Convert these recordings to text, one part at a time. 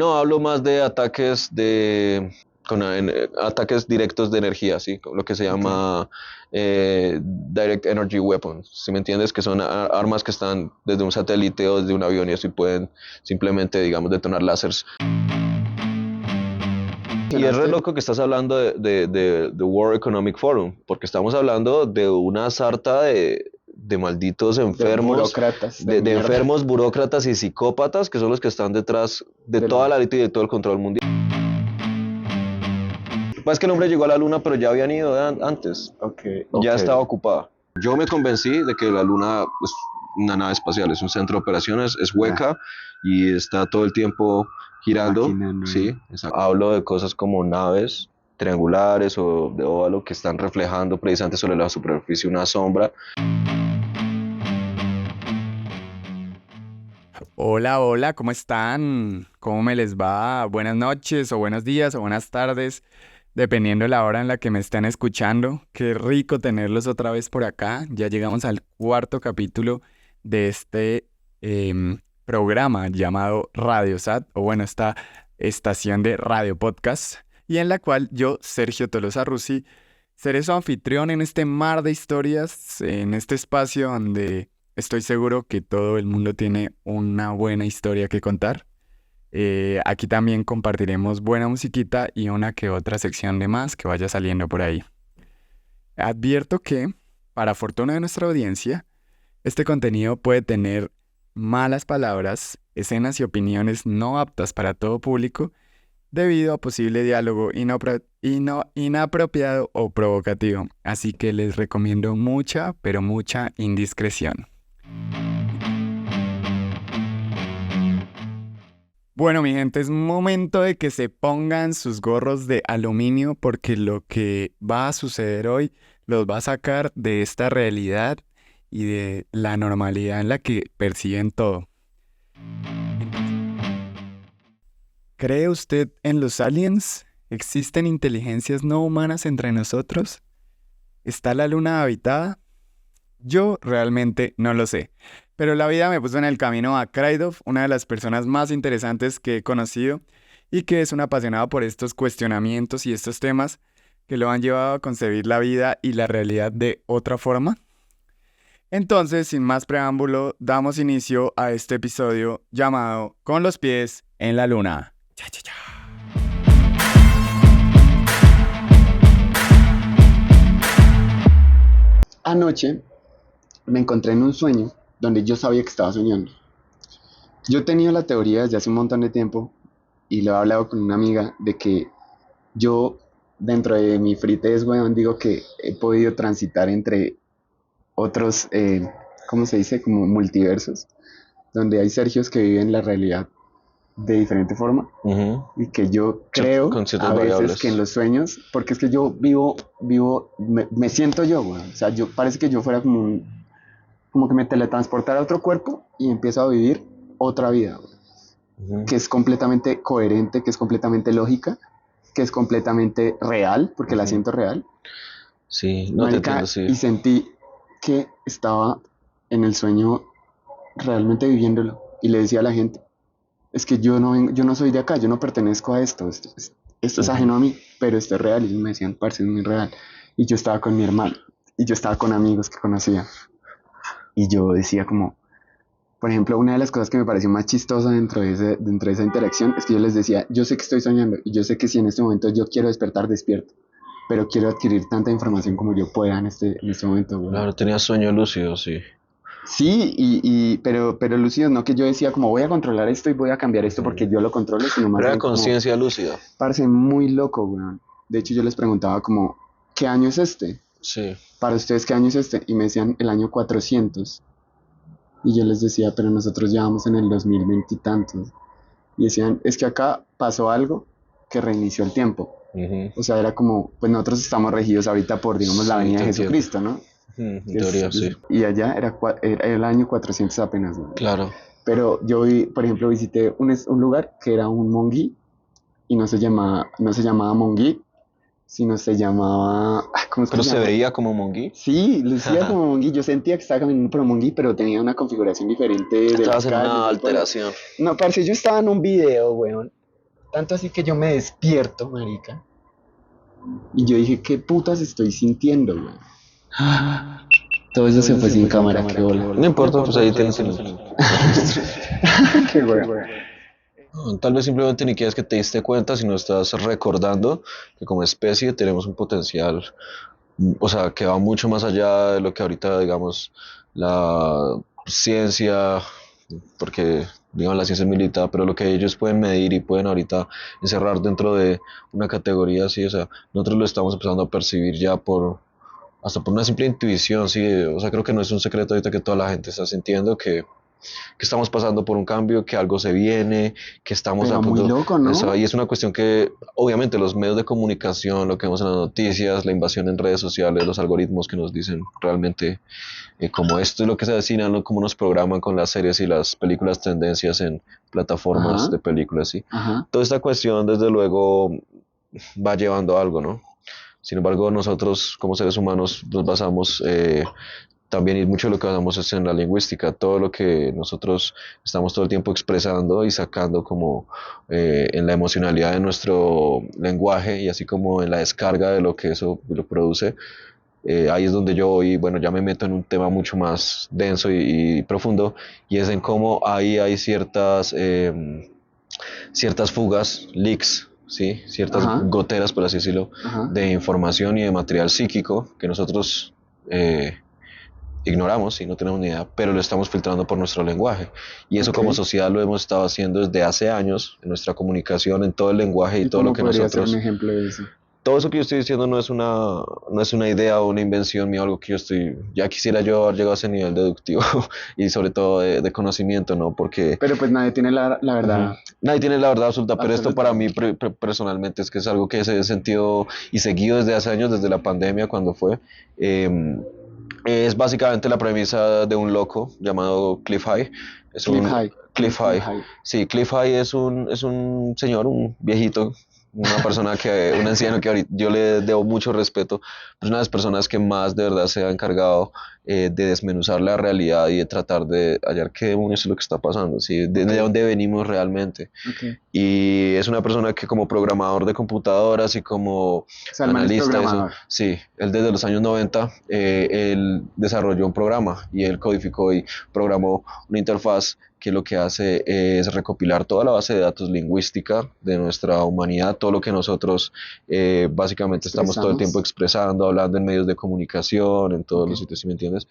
No, hablo más de ataques ataques directos de energía, ¿sí? Lo que se Ok. llama Direct Energy Weapons, ¿sí me entiendes? Que son armas que están desde un satélite o desde un avión y así pueden simplemente, digamos, detonar láseres. Y es re Mencionaste loco que estás hablando de World Economic Forum, porque estamos hablando de una sarta de malditos de enfermos, burócratas de de mierda. enfermos burócratas y psicópatas que son los que están detrás de De toda la... la élite y de todo el control mundial. Lo que pasa es que el hombre llegó a la luna, pero ya habían ido antes, Ok, ya ok. estaba ocupada. Yo me convencí de que la luna es una nave espacial, es un centro de operaciones, es Ya, hueca y está todo el tiempo girando, maquinando ¿sí? ahí. Exacto. Hablo de cosas como naves triangulares o de óvalo que están reflejando precisamente sobre la superficie una sombra. Hola, hola, ¿cómo están? ¿Cómo me les va? Buenas noches o buenos días o buenas tardes, dependiendo de la hora en la que me estén escuchando. Qué rico tenerlos otra vez por acá. Ya llegamos al cuarto capítulo de este programa llamado Radiosat, o bueno, esta estación de radio podcast, y en la cual yo, Sergio Tolosa Rusi, seré su anfitrión en este mar de historias, en este espacio donde estoy seguro que todo el mundo tiene una buena historia que contar. Aquí también compartiremos buena musiquita y una que otra sección de más que vaya saliendo por ahí. Advierto que, para fortuna de nuestra audiencia, este contenido puede tener malas palabras, escenas y opiniones no aptas para todo público debido a posible diálogo inapropiado o provocativo. Así que les recomiendo mucha, pero mucha indiscreción. Bueno, mi gente, es momento de que se pongan sus gorros de aluminio porque lo que va a suceder hoy los va a sacar de esta realidad y de la normalidad en la que perciben todo. ¿Cree usted en los aliens? ¿Existen inteligencias no humanas entre nosotros? ¿Está la luna habitada? Yo realmente no lo sé, pero la vida me puso en el camino a Kraidov, una de las personas más interesantes que he conocido y que es un apasionado por estos cuestionamientos y estos temas que lo han llevado a concebir la vida y la realidad de otra forma. Entonces, sin más preámbulo, damos inicio a este episodio llamado Con los pies en la luna. Cha, cha, cha. Anoche me encontré en un sueño donde yo sabía que estaba soñando. Yo tenía la teoría desde hace un montón de tiempo y lo he hablado con una amiga de que yo, dentro de mi fritez, weón, digo que he podido transitar entre otros, ¿cómo se dice? Como multiversos, donde hay Sergios que viven la realidad de diferente forma Ujú. y que yo Sí, creo con ciertas a veces que en variables. los sueños, porque es que yo me siento yo, weón. O sea, yo parece que yo fuera como que me teletransportara a otro cuerpo y empiezo a vivir otra vida, weón, Ujú, que es completamente coherente, que es completamente lógica, que es completamente real, porque la ujú. siento real, Sí, no te entiendo, marica, sí. y sentí que estaba en el sueño realmente viviéndolo. Y le decía a la gente, es que yo no soy de acá, yo no pertenezco a esto es Ujú. ajeno a mí, pero esto es real. Y ellos me decían, parce, es muy real. Y yo estaba con mi hermano, y yo estaba con amigos que conocía. Y yo decía como, por ejemplo, una de las cosas que me pareció más chistosa dentro de esa interacción es que yo les decía, yo sé que estoy soñando, y yo sé que si en este momento yo quiero despertar, despierto, pero quiero adquirir tanta información como yo pueda en este momento, weón. Claro, tenía sueño lúcido, sí. Sí, pero Lucio, no que yo decía como voy a controlar esto y voy a cambiar esto Ujú. porque yo lo controlo, sino más Pero era bien como, conciencia lúcida. parece muy loco, weón. De hecho, yo les preguntaba como, ¿qué año es este? Sí. Para ustedes, ¿qué año es este? Y me decían el año 400. Y yo les decía, pero nosotros ya vamos en el 2020 y tantos. Y decían, es que acá pasó algo que reinició el tiempo. Ujú. O sea, era como, pues nosotros estamos regidos ahorita por, digamos, la Sí, venida te de entiendo. Jesucristo, ¿no? Ujú, en teoría, sí. Y allá era el año 400 apenas, ¿no? Claro. Pero yo, por ejemplo, visité un lugar que era un monguí y no se llamaba monguí, sino se llamaba, ¿cómo es que Pero se se llama? veía como Monguí. Sí, lucía como monguí. Yo sentía que estaba caminando por monguí, pero tenía una configuración diferente de Estabas las en calles, una del pueblo. alteración. No, parce, yo estaba en un video, weón. Tanto así que yo me despierto, marica, y yo dije, ¿qué putas estoy sintiendo, güey? Todo eso se fue sin cámara, qué bola. No importa, pues ahí tienes el registro. Qué güey. No, tal vez simplemente ni quieres que te diste cuenta, sino estás recordando que como especie tenemos un potencial, o sea, que va mucho más allá de lo que ahorita, digamos, la ciencia, porque, digamos, la ciencia es muy limitada, pero lo que ellos pueden medir y pueden ahorita encerrar dentro de una categoría así, o sea, nosotros lo estamos empezando a percibir ya hasta por una simple intuición, sí, o sea, creo que no es un secreto ahorita que toda la gente está sintiendo que estamos pasando por un cambio, que algo se viene, que estamos Pero a muy punto. loco, ¿no? Y es una cuestión que, obviamente, los medios de comunicación, lo que vemos en las noticias, la invasión en redes sociales, los algoritmos que nos dicen realmente como esto es lo que se avecina, ¿no? Cómo nos programan con las series y las películas tendencias en plataformas Ajá, de películas, sí. ajá. Toda esta cuestión, desde luego, va llevando a algo, ¿no? Sin embargo, nosotros como seres humanos nos basamos también, y mucho de lo que hablamos es en la lingüística, todo lo que nosotros estamos todo el tiempo expresando y sacando como en la emocionalidad de nuestro lenguaje y así como en la descarga de lo que eso lo produce. Ahí es donde yo voy, bueno, ya me meto en un tema mucho más denso y profundo, y es en cómo ahí hay ciertas fugas, leaks, ¿sí? Ciertas Ajá, goteras, por así decirlo, ajá. de información y de material psíquico que nosotros ignoramos y no tenemos ni idea, pero lo estamos filtrando por nuestro lenguaje. Y eso Ok. como sociedad lo hemos estado haciendo desde hace años, en nuestra comunicación, en todo el lenguaje y ¿Y todo lo cómo que podría ser un nosotros... ejemplo de eso? Todo eso que yo estoy diciendo no es una idea o una invención mía, algo que yo estoy... Ya quisiera yo haber llegado a ese nivel deductivo y sobre todo de conocimiento, ¿no? Porque Pero pues nadie tiene la ujú, verdad nadie tiene la verdad absoluta, pero esto absoluta. para mí personalmente es que es algo que se ha sentido y seguido desde hace años, desde la pandemia cuando fue. Eh, es básicamente la premisa de un loco llamado Cliff High. Es Cliff un High. Cliff Cliff High. High. Sí, Cliff High es un señor, un viejito, una persona un anciano que ahorita yo le debo mucho respeto. Es una de las personas que más de verdad se ha encargado de desmenuzar la realidad y de tratar de hallar qué demonios es lo que está pasando, ¿sí? De Ok, dónde venimos realmente. ok. Y es una persona que como programador de computadoras y como O sea, el man es analista, eso, programador. sí, él desde los años 90, él desarrolló un programa y él codificó y programó una interfaz que lo que hace es recopilar toda la base de datos lingüística de nuestra humanidad, todo lo que nosotros básicamente estamos todo el tiempo Expresamos. expresando, hablando en medios de comunicación, en todos Ok. los sitios, ¿sí me entiendes?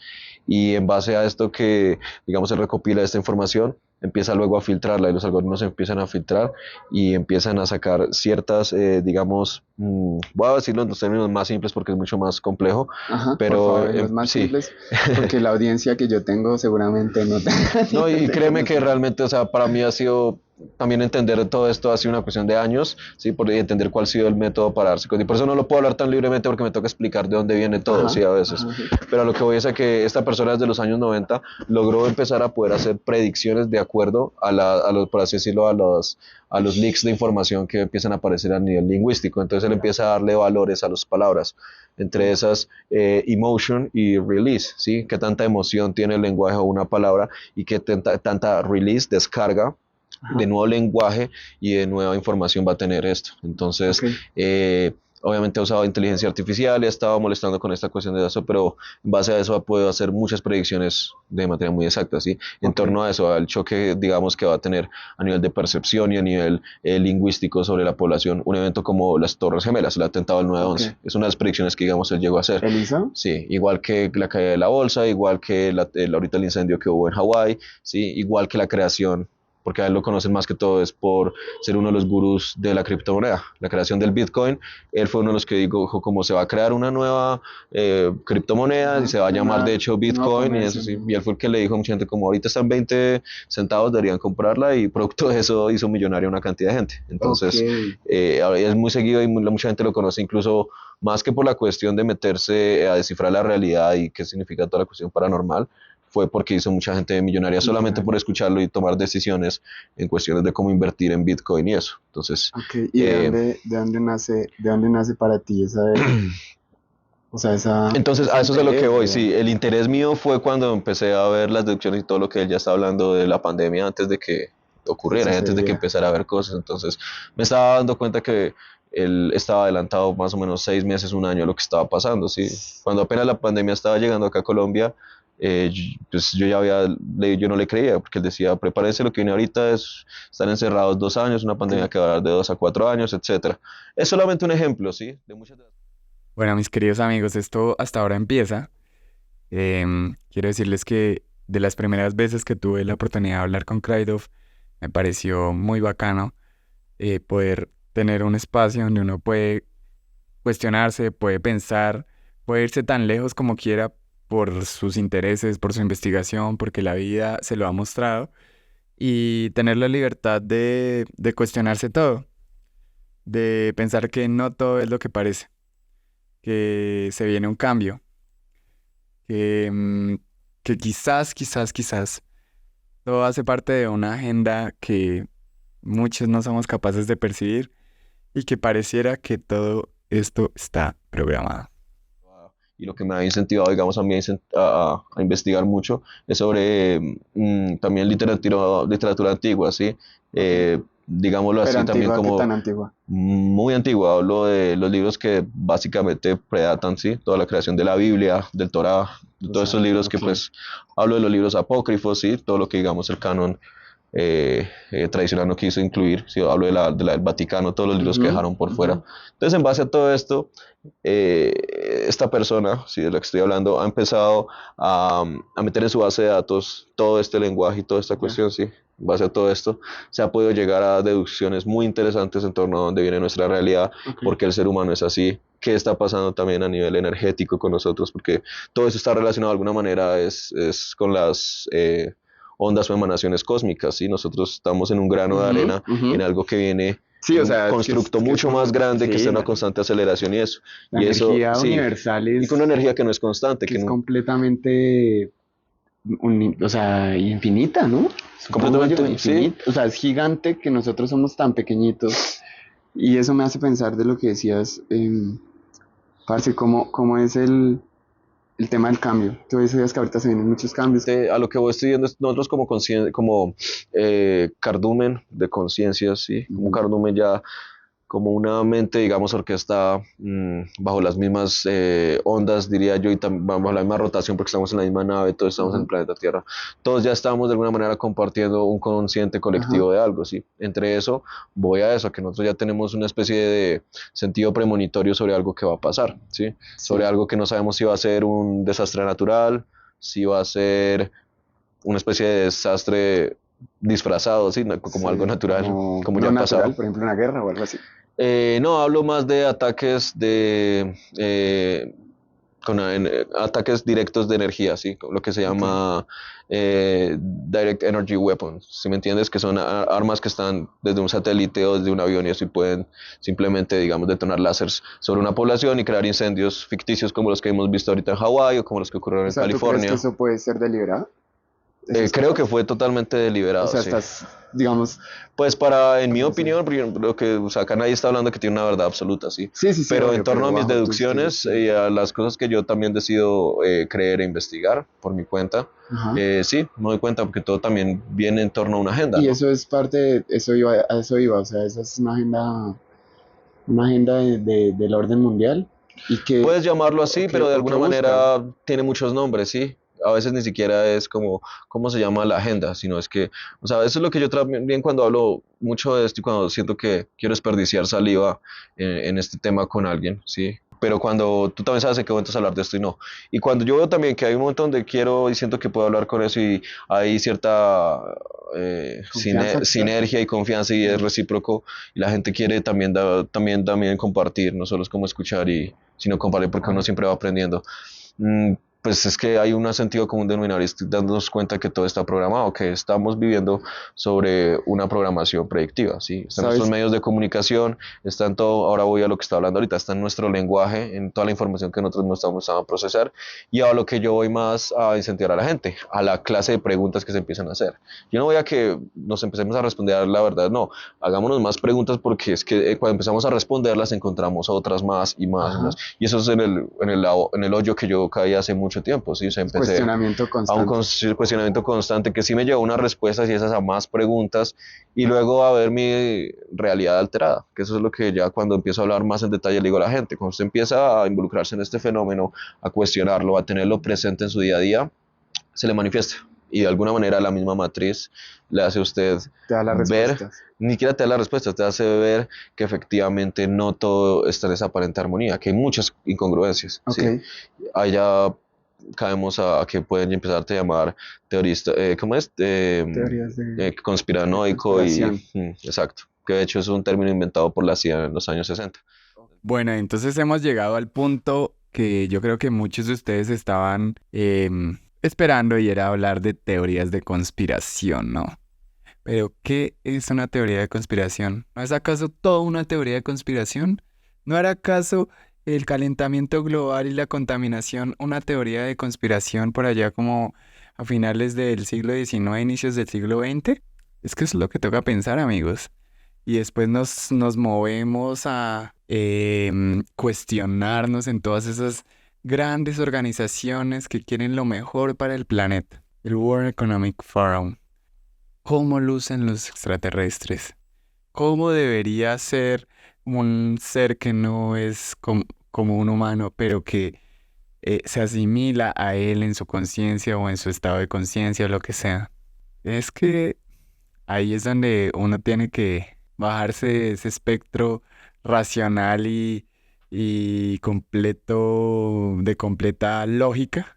Y en base a esto que, digamos, él recopila esta información, empieza luego a filtrarla y los algoritmos empiezan a filtrar y empiezan a sacar ciertas, digamos, voy a decirlo en los términos más simples porque es mucho más complejo, Ajá, por pero favor, en los más sí. simples, porque la audiencia que yo tengo seguramente no tenga ni No, y pendeja créeme que noción. realmente, o sea, para mí ha sido también entender todo esto ha sido una cuestión de años, ¿sí? Por entender cuál ha sido el método para darse cuenta. Y por eso no lo puedo hablar tan libremente porque me toca explicar de dónde viene todo, ¿sí? Ajá, A veces. ajá, sí. Pero a lo que voy es a que esta persona desde los años 90 logró empezar a poder hacer predicciones de acuerdo por así decirlo, a los leaks de información que empiezan a aparecer a nivel lingüístico. Entonces él empieza a darle valores a las palabras, entre esas emotion y release, ¿sí? Qué tanta emoción tiene el lenguaje o una palabra y qué tanta release, descarga de Ajá, nuevo lenguaje y de nueva información va a tener esto. Entonces, ok. obviamente ha usado inteligencia artificial y ha estado molestando con esta cuestión de eso, pero en base a eso ha podido hacer muchas predicciones de manera muy exacta, ¿sí? En Ok. torno a eso, al choque, digamos, que va a tener a nivel de percepción y a nivel lingüístico sobre la población, un evento como las Torres Gemelas, el atentado del Ok. 9/11. Es una de las predicciones que, digamos, él llegó a hacer. ¿El hizo? Sí, igual que la caída de la bolsa, igual que ahorita el incendio que hubo en Hawái, sí, igual que la creación, porque a él lo conocen más que todo es por ser uno de los gurús de la criptomoneda, la creación del Bitcoin. Él fue uno de los que dijo como se va a crear una nueva criptomoneda y Ajá. se va a llamar de hecho Un nuevo Bitcoin y eso comercio. sí. Y él fue el que le dijo a mucha gente como ahorita están 20 centavos, deberían comprarla y producto de eso hizo millonaria una cantidad de gente. Ok. Entonces ahora es muy seguido y mucha gente lo conoce incluso más que por la cuestión de meterse a descifrar la realidad y qué significa toda la cuestión paranormal, fue porque hizo mucha gente millonaria solamente por Millonario. escucharlo y tomar decisiones en cuestiones de cómo invertir en Bitcoin y eso. Entonces, Ok. ¿Y eh, de dónde nace para ti esa, o sea, entonces ese a eso es a lo que interés, voy. digamos? Sí, el interés mío fue cuando empecé a ver las deducciones y todo lo que él ya está hablando de la pandemia antes de que ocurriera, antes de que sucedía. empezara a ver cosas. Entonces me estaba dando cuenta que él estaba adelantado más o menos 6 meses, un año a lo que estaba pasando, ¿sí? Cuando apenas la pandemia estaba llegando acá a Colombia, pues yo ya había leído, yo no le creía, porque él decía, prepárense, lo que viene ahorita es estar encerrados 2 años, una pandemia Sí. que va a durar de 2 a 4 años, etcétera. Es solamente un ejemplo, ¿sí? De muchas de las... Bueno, mis queridos amigos, esto hasta ahora empieza. Quiero decirles que de las primeras veces que tuve la oportunidad de hablar con Kraidov, me pareció muy bacano poder tener un espacio donde uno puede cuestionarse, puede pensar, puede irse tan lejos como quiera por sus intereses, por su investigación, porque la vida se lo ha mostrado, y tener la libertad de cuestionarse todo, de pensar que no todo es lo que parece, que se viene un cambio, que, que quizás todo hace parte de una agenda que muchos no somos capaces de percibir y que pareciera que todo esto está programado. Y lo que me ha incentivado, digamos, a mí a investigar mucho es sobre también literatura antigua, ¿sí? Ok. Digámoslo Pero así, también antigua, ¿qué tan como antigua? muy antigua. Hablo de los libros que básicamente predatan, ¿sí? Toda la creación de la Biblia, del Torá, de O todos sea, esos libros que ok. pues hablo de los libros apócrifos, ¿sí? Todo lo que digamos el canon tradicional no quiso incluir, si hablo del Vaticano, todos los libros que Ujú, dejaron por ujú. fuera. Entonces, en base a todo esto, esta persona, si de la que estoy hablando, ha empezado a meter en su base de datos todo este lenguaje y toda esta Ya, cuestión, sí. En base a todo esto, se ha podido llegar a deducciones muy interesantes en torno a dónde viene nuestra realidad, ok. por qué el ser humano es así, qué está pasando también a nivel energético con nosotros, porque todo eso está relacionado de alguna manera es con las ondas o emanaciones cósmicas, ¿sí? Nosotros estamos en un grano de Ujú, arena, ujú. en algo que viene Sí, en o un sea, constructo que es mucho más como, grande que está sí, en una constante aceleración la y eso, energía sí, universal y con una energía que no es constante, que es completamente, o sea, infinita, ¿no? Supongo yo, completamente, sí, infinita. O sea, es gigante que nosotros somos tan pequeñitos. Y eso me hace pensar de lo que decías, parce, cómo es el tema del cambio. Tú decías que ahorita se vienen muchos cambios. a lo que voy estudiando es nosotros como, como cardumen de conciencia, ¿sí? Como Ujú. cardumen ya como una mente, digamos, orquestada bajo las mismas ondas, diría yo, y bajo la misma rotación, porque estamos en la misma nave, todos estamos en el Ajá, planeta Tierra. Todos ya estamos de alguna manera compartiendo un consciente ajá, colectivo de algo, ¿sí? Entre eso, voy a eso, a que nosotros ya tenemos una especie de sentido premonitorio sobre algo que va a pasar, ¿sí? Sobre sí. algo que no sabemos si va a ser un desastre natural, si va a ser una especie de desastre disfrazado, ¿sí? Como algo Sí, natural, como como ya no ha pasado. natural, por ejemplo, una guerra o algo así. No, hablo más de ataques ataques directos de energía, ¿sí? Lo que se Ok. llama Direct Energy Weapons, ¿sí me entiendes? Que son armas que están desde un satélite o desde un avión y así pueden simplemente, digamos, detonar láseres sobre una población y crear incendios ficticios como los que hemos visto ahorita en Hawái o como los que ocurrieron O en sea, ¿tú crees que California. eso puede ser deliberado? ¿Esas Creo que cosas? fue totalmente O deliberado, sea, sí. estás, digamos, Pues en mi ¿cómo decirlo? opinión, porque lo que, o sea, acá nadie está hablando que tiene una verdad absoluta, ¿sí? Sí, sí, sí, Pero en obvio, torno a pero mis bajo tus deducciones y deducciones. a las cosas que yo también decido creer e investigar por mi cuenta, Ajá. sí, me doy cuenta porque todo también viene en torno a una agenda, Y ¿no? eso es parte de, eso iba, a eso iba, o sea, esa es una agenda del orden mundial y Puedes llamarlo así, pero de o que alguna busca. manera tiene muchos nombres, ¿sí? A veces ni siquiera es como cómo se llama la agenda, sino es que, o sea, eso es lo que yo también cuando hablo mucho de esto y cuando siento que quiero desperdiciar saliva en este tema con alguien, ¿sí? Pero cuando tú también sabes en qué momentos hablar de esto y no. Y cuando yo veo también que hay un montón donde quiero y siento que puedo hablar con eso y hay cierta Confianza, quizás. sinergia y confianza y es Ujú. recíproco y la gente quiere también, también compartir, no solo es como escuchar sino compartir porque uno Ajá. siempre va aprendiendo. Mm, pues es que hay un sentido común denominador y estoy dándonos cuenta que todo está programado, que estamos viviendo sobre una programación predictiva, ¿sí? Están nuestros ¿Sabes? medios de comunicación, está en todo, ahora voy a lo que está hablando ahorita, está en nuestro lenguaje, en toda la información que nosotros no estamos a procesar y a lo que yo voy más a incentivar a la gente, a la clase de preguntas que se empiezan a hacer. Yo no voy a que nos empecemos a responder la verdad, no, hagámonos más preguntas porque es que cuando empezamos a responderlas encontramos otras más y más y Ajá. más. Y eso es en el hoyo que yo caí hace mucho mucho tiempo, ¿sí? O sea, empecé Cuestionamiento a un constante. cuestionamiento constante que sí me llevó a unas respuestas y esas a más preguntas y luego a ver mi realidad alterada, que eso es lo que ya cuando empiezo a hablar más en detalle le digo a la gente, cuando usted empieza a involucrarse en este fenómeno, a cuestionarlo, a tenerlo presente en su día a día, se le manifiesta. Y de alguna manera la misma matriz le hace a usted Te da las ver, respuestas. ni siquiera te da la respuesta, te hace ver que efectivamente no todo está en esa aparente armonía, que hay muchas incongruencias, Ok, ¿sí? Allá caemos a que pueden empezarte a llamar teorista, ¿cómo es? teorías de Conspiranoico y, conspiración. exacto, que de hecho es un término inventado por la CIA en los años 60. Bueno, entonces hemos llegado al punto que yo creo que muchos de ustedes estaban esperando y era hablar de teorías de conspiración, ¿no? Pero, ¿qué es una teoría de conspiración? ¿No es acaso toda una teoría de conspiración? ¿No era acaso el calentamiento global y la contaminación una teoría de conspiración por allá como a finales del siglo XIX, inicios del siglo XX? Es que es lo que toca pensar, amigos. Y después nos movemos a cuestionarnos en todas esas grandes organizaciones que quieren lo mejor para el planeta. El World Economic Forum. ¿Cómo lucen los extraterrestres? ¿Cómo debería ser un ser que no es como un humano, pero que se asimila a él en su conciencia o en su estado de conciencia o lo que sea? Es que ahí es donde uno tiene que bajarse de ese espectro racional y completo, de completa lógica.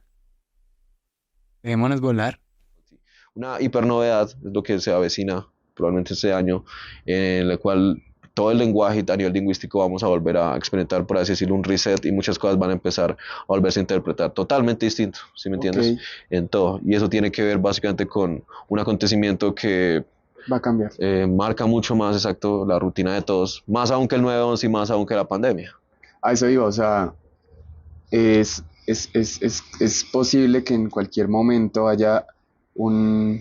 Dejémonos volar. Una hipernovedad es lo que se avecina probablemente este año, en la cual todo el lenguaje a nivel lingüístico vamos a volver a experimentar, por así decirlo, un reset y muchas cosas van a empezar a volverse a interpretar totalmente distinto, ¿sí me Ok, entiendes? En todo. Y eso tiene que ver básicamente con un acontecimiento que va a cambiar. marca mucho más exacto la rutina de todos, más aún que el 9/11 y más aún que la pandemia. A eso iba, o sea, es posible que en cualquier momento haya un,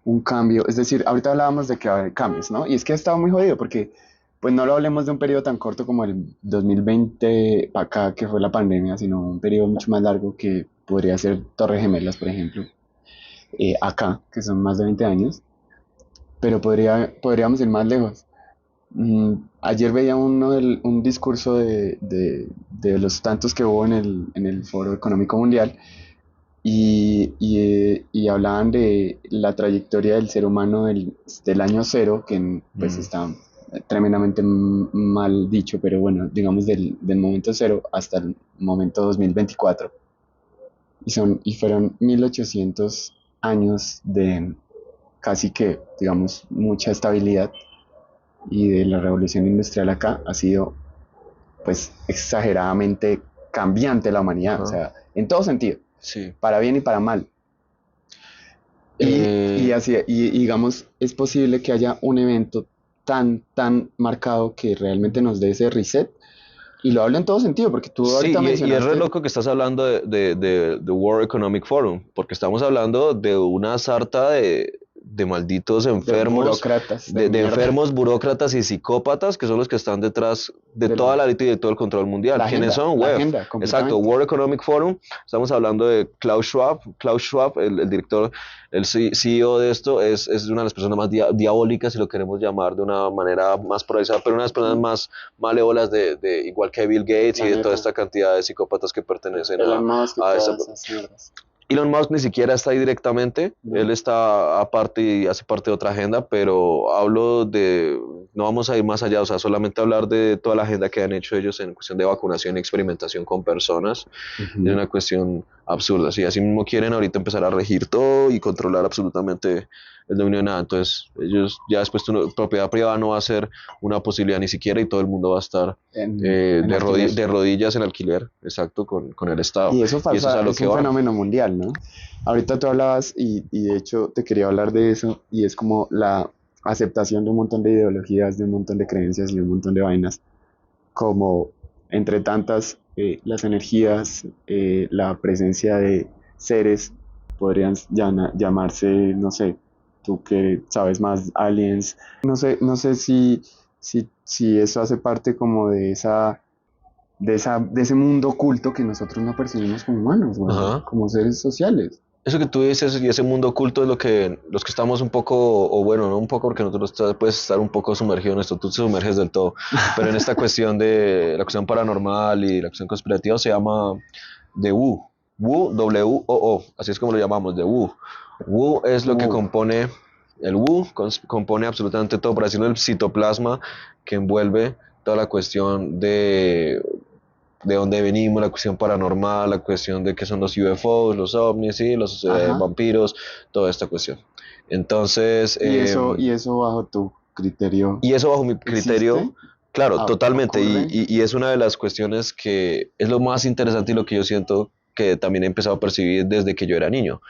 un cambio. Es decir, ahorita hablábamos de que va a haber cambios, ¿no? Y es que ha estado muy jodido porque, pues no lo hablemos de un periodo tan corto como el 2020 para acá, que fue la pandemia, sino un periodo mucho más largo que podría ser Torres Gemelas, por ejemplo, acá, que son más de 20 años, pero podríamos ir más lejos. Ayer veía un discurso de los tantos que hubo en el Foro Económico Mundial y hablaban de la trayectoria del ser humano del año cero, que pues Mm. está tremendamente mal dicho, pero bueno, digamos del momento cero hasta el momento 2024. Y fueron 1800 años de casi que, digamos, mucha estabilidad y de la revolución industrial acá ha sido pues exageradamente cambiante la humanidad, o Ajá. sea, en todo sentido, Sí. para bien y para mal. Y Eh, así, y digamos, es posible que haya un evento tan marcado que realmente nos dé ese reset. Y lo hablo en todo sentido, porque tú Sí, ahorita y es re mencionaste loco que estás hablando de World Economic Forum, porque estamos hablando de una sarta de malditos de enfermos, burócratas de de mierda, enfermos burócratas y psicópatas que son los que están detrás de de toda la élite y de todo el control mundial. ¿Quiénes son? la WEF. agenda, Exacto, completamente. World Economic Forum. Estamos hablando de Klaus Schwab, el director, el CEO de esto, es una de las personas más diabólicas, si lo queremos llamar de una manera más polarizada, pero una de las personas Ujú. más malévolas igual que Bill Gates y de toda Planeta, esta cantidad de psicópatas que pertenecen Elon Musk y a esta. todas esas mierdas. Elon Musk ni siquiera está ahí directamente, él ¿No? está aparte y hace parte de otra agenda, pero hablo de, no vamos a ir más allá, o sea, solamente hablar de toda la agenda que han hecho ellos en cuestión de vacunación y experimentación con personas, es Ujú. una cuestión absurda. Si así mismo quieren ahorita empezar a regir todo y controlar absolutamente el dominio de nada, entonces ellos ya después tu propiedad privada no va a ser una posibilidad ni siquiera y todo el mundo va a estar En alquiler. de rodillas en alquiler, exacto, con el Estado. Y eso Y eso es pasa, a lo es que un va. fenómeno mundial, ¿no? Ahorita tú hablabas y de hecho te quería hablar de eso y es como la aceptación de un montón de ideologías, de un montón de creencias y un montón de vainas, como entre tantas las energías, la presencia de seres, podrían llamarse, no sé, tú que sabes más, aliens, no sé si eso hace parte como de ese mundo oculto que nosotros no percibimos como humanos, güey, Ajá. como seres sociales. Eso que tú dices y ese mundo oculto es lo que los que estamos un poco, o bueno, no un poco porque nosotros puedes estar un poco sumergido en esto, tú te sumerges del todo, pero en esta cuestión de la cuestión paranormal y la cuestión conspirativa se llama de Wu, Wu, W-O-O, así es como lo llamamos, de Wu. Wu es lo que Wow. compone, el Wu compone absolutamente todo, por decirlo, el citoplasma que envuelve toda la cuestión de dónde venimos, la cuestión paranormal, la cuestión de qué son los UFOs, los ovnis, ¿sí? Los Ajá. vampiros, toda esta cuestión. Entonces, Y eso bajo tu criterio, y eso bajo mi criterio, ¿existe? claro, Ah, totalmente, ¿ocurre? y es una de las cuestiones que es lo más interesante y lo que yo siento que también he empezado a percibir desde que yo era niño.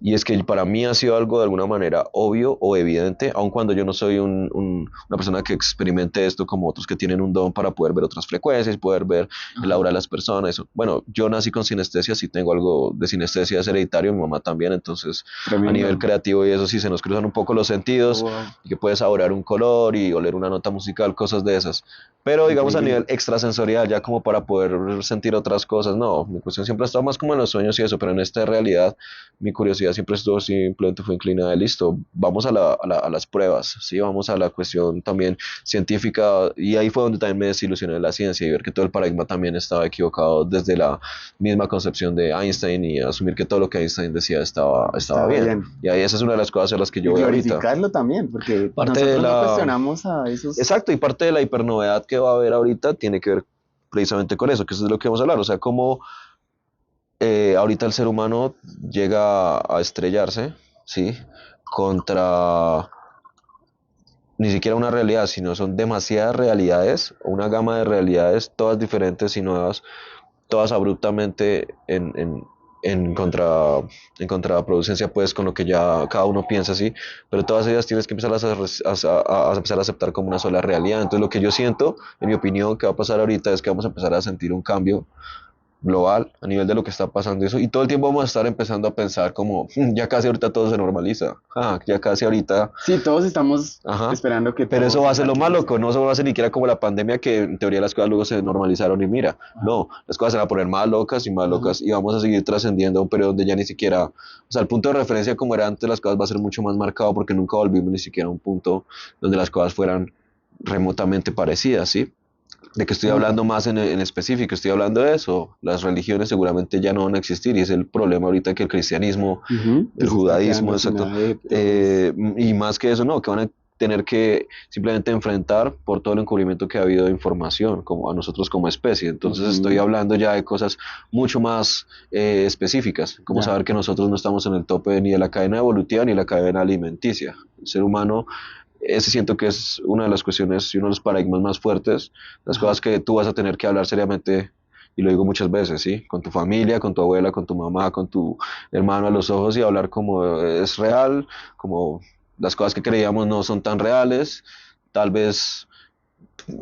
Y es que para mí ha sido algo de alguna manera obvio o evidente, aun cuando yo no soy una persona que experimente esto como otros que tienen un don para poder ver otras frecuencias, poder ver el Ajá. aura de las personas. Eso. Bueno, yo nací con sinestesia, sí tengo algo de sinestesia, es hereditario, mi mamá también, entonces a nivel Tremendo. creativo y eso sí se nos cruzan un poco los sentidos, Wow. y que puedes saborear un color y oler una nota musical, cosas de esas. Pero digamos a nivel Increíble. extrasensorial, ya como para poder sentir otras cosas, no, mi cuestión siempre ha estado más como en los sueños y eso, pero en esta realidad mi curiosidad siempre estuvo, simplemente fue inclinada, listo, vamos a las pruebas, ¿sí? Vamos a la cuestión también científica, y ahí fue donde también me desilusioné de la ciencia y ver que todo el paradigma también estaba equivocado desde la misma concepción de Einstein y asumir que todo lo que Einstein decía estaba Estaba bien. bien. Y ahí esa es una de las cosas a las que yo Y voy ahorita. glorificarlo también, porque Parte de nosotros no la... cuestionamos a esos. Exacto, y parte de la hipernovedad que va a haber ahorita tiene que ver precisamente con eso, que eso es lo que vamos a hablar, o sea, cómo ahorita el ser humano llega a estrellarse, ¿sí? Contra ni siquiera una realidad, sino son demasiadas realidades, una gama de realidades, todas diferentes y nuevas, todas abruptamente en contraproducencia pues con lo que ya cada uno piensa así, pero todas ellas tienes que empezar a empezar a aceptar como una sola realidad. Entonces lo que yo siento, en mi opinión, que va a pasar ahorita es que vamos a empezar a sentir un cambio global a nivel de lo que está pasando eso, y todo el tiempo vamos a estar empezando a pensar como ya casi ahorita todo se normaliza, ya casi ahorita, Sí, todos estamos ajá, esperando que pero todo eso va se a ser lo malo, tranquilice. no eso va a ser ni siquiera como la pandemia, que en teoría las cosas luego se normalizaron y mira, Ajá. no, las cosas se van a poner más Ajá. locas y vamos a seguir trascendiendo a un periodo donde ya ni siquiera, o sea, el punto de referencia como era antes las cosas va a ser mucho más marcado porque nunca volvimos ni siquiera a un punto donde las cosas fueran remotamente parecidas, ¿sí? ¿De que estoy Nunca. hablando más en específico? Estoy hablando de eso. Las religiones seguramente ya no van a existir y es el problema ahorita que el cristianismo, Ujú. Que el se está judaísmo, quedando sin exacto. adeptos. Y más que eso, no, que van a tener que simplemente enfrentar por todo el encubrimiento que ha habido de información como a nosotros como especie. Entonces estoy Ujú. hablando ya de cosas mucho más específicas, como Ya. saber que nosotros no estamos en el tope ni de la cadena evolutiva ni de la cadena alimenticia. El ser humano, ese siento que es una de las cuestiones y uno de los paradigmas más fuertes, las Ajá. cosas que tú vas a tener que hablar seriamente, y lo digo muchas veces, ¿sí? Con tu familia, con tu abuela, con tu mamá, con tu hermano a los ojos, y hablar como es real, como las cosas que creíamos no son tan reales, tal vez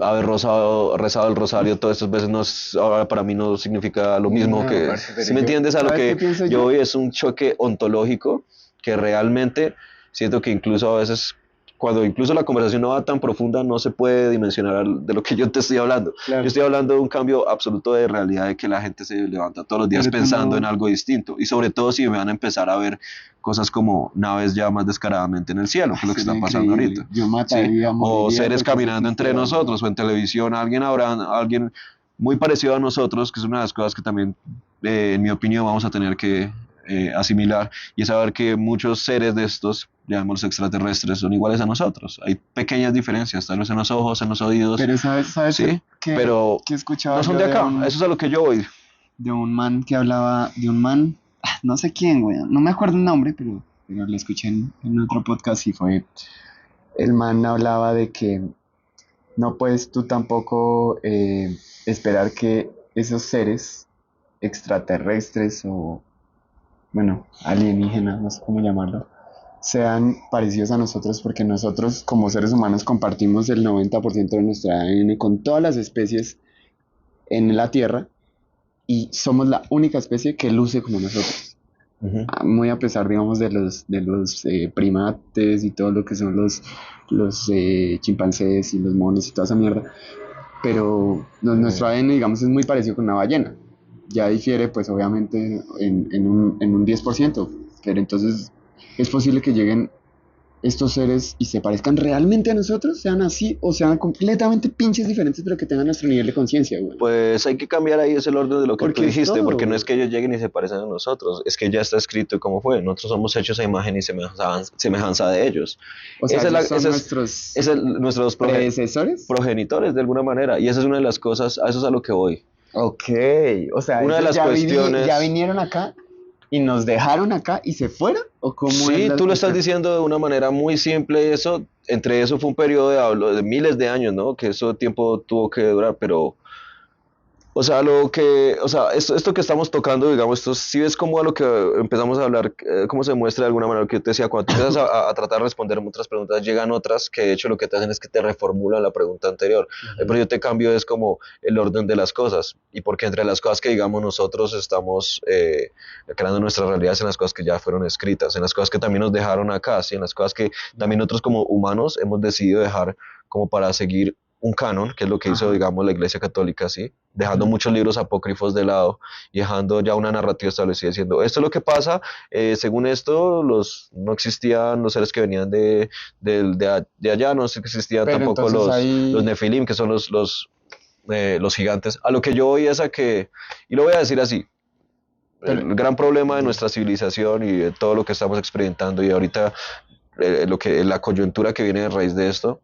haber rezado el rosario todas estas veces no ahora para mí no significa lo mismo No, que, parce, si pero me yo, entiendes a lo ¿sabes qué que pienso yo yo? voy? Es un choque ontológico que realmente siento que incluso a veces, cuando incluso la conversación no va tan profunda, no se puede dimensionar de lo que yo te estoy hablando. Yo Claro, estoy hablando de un cambio absoluto de realidad, de que la gente se levanta todos los días pero tú pensando en no. algo distinto, y sobre todo si me van a empezar a ver cosas como naves ya más descaradamente en el cielo, que Ay, es lo que está sería pasando increíble. ahorita, Yo ¿sí? mataría, O moriría seres porque eso caminando entre existiera, güey. nosotros, o en televisión alguien muy parecido a nosotros, que es una de las cosas que también, en mi opinión, vamos a tener que asimilar, y es saber que muchos seres de estos, llamémoslos extraterrestres, son iguales a nosotros. Hay pequeñas diferencias, tal vez en los ojos, en los oídos, Pero sabes ¿sí? Pero qué escuchaba no son yo de acá, eso es a lo que yo voy. de un man que hablaba, de un man, no sé quién, güey, no me acuerdo el nombre, pero lo escuché en otro podcast y fue, el man hablaba de que no puedes tú tampoco esperar que esos seres extraterrestres o, bueno, alienígenas, no sé cómo llamarlo, sean parecidos a nosotros porque nosotros como seres humanos compartimos el 90% de nuestra ADN con todas las especies en la Tierra y somos la única especie que luce como nosotros. Uh -huh. Muy a pesar, digamos, de los primates y todo lo que son los chimpancés y los monos y toda esa mierda. pero nuestro ADN, digamos, es muy parecido con una ballena. Ya difiere, pues, obviamente, en un 10%, pero entonces es posible que lleguen estos seres y se parezcan realmente a nosotros, sean así o sean completamente pinches diferentes, pero que tengan nuestro nivel de conciencia, güey. Pues hay que cambiar ahí ese orden de lo que tú Porque es dijiste, todo, porque no güey. es que ellos lleguen y se parecen a nosotros, es que ya está escrito cómo fue. Nosotros somos hechos a imagen y semejanza de ellos. O sea, Esa es la, ellos son esa es, nuestros esa es nuestros predecesores. progenitores de alguna manera, y esa es una de las cosas, a eso es a lo que voy. Ok, o sea, Una de ellos las ya cuestiones, vinieron acá y nos dejaron acá y se fueron, ¿o cómo es sí, la tú lo estás cuestión? diciendo de una manera muy simple, eso, entre eso fue un periodo de miles de años, ¿no? Que eso tiempo tuvo que durar, pero o sea, esto que estamos tocando, digamos, esto sí es como a lo que empezamos a hablar, cómo se muestra de alguna manera lo que yo te decía, cuando tú empiezas a tratar de responder otras preguntas, llegan otras que de hecho lo que te hacen es que te reformulan la pregunta anterior. Pero Ujú. yo te cambio es como el orden de las cosas, y porque entre las cosas que digamos nosotros estamos creando nuestras realidades en las cosas que ya fueron escritas, en las cosas que también nos dejaron acá, ¿sí? En las cosas que también nosotros como humanos hemos decidido dejar como para seguir un canon, que es lo que hizo, Ajá. digamos, la Iglesia Católica, ¿sí? Dejando Ujú. muchos libros apócrifos de lado y dejando ya una narrativa establecida diciendo, esto es lo que pasa, según esto, no existían los seres que venían de allá, no existían Pero tampoco entonces los ahí, Nefilim, que son los gigantes. A lo que yo voy es a que, y lo voy a decir así, pero, el gran problema de di- nuestra civilización y de todo lo que estamos experimentando y ahorita la coyuntura que viene de raíz de esto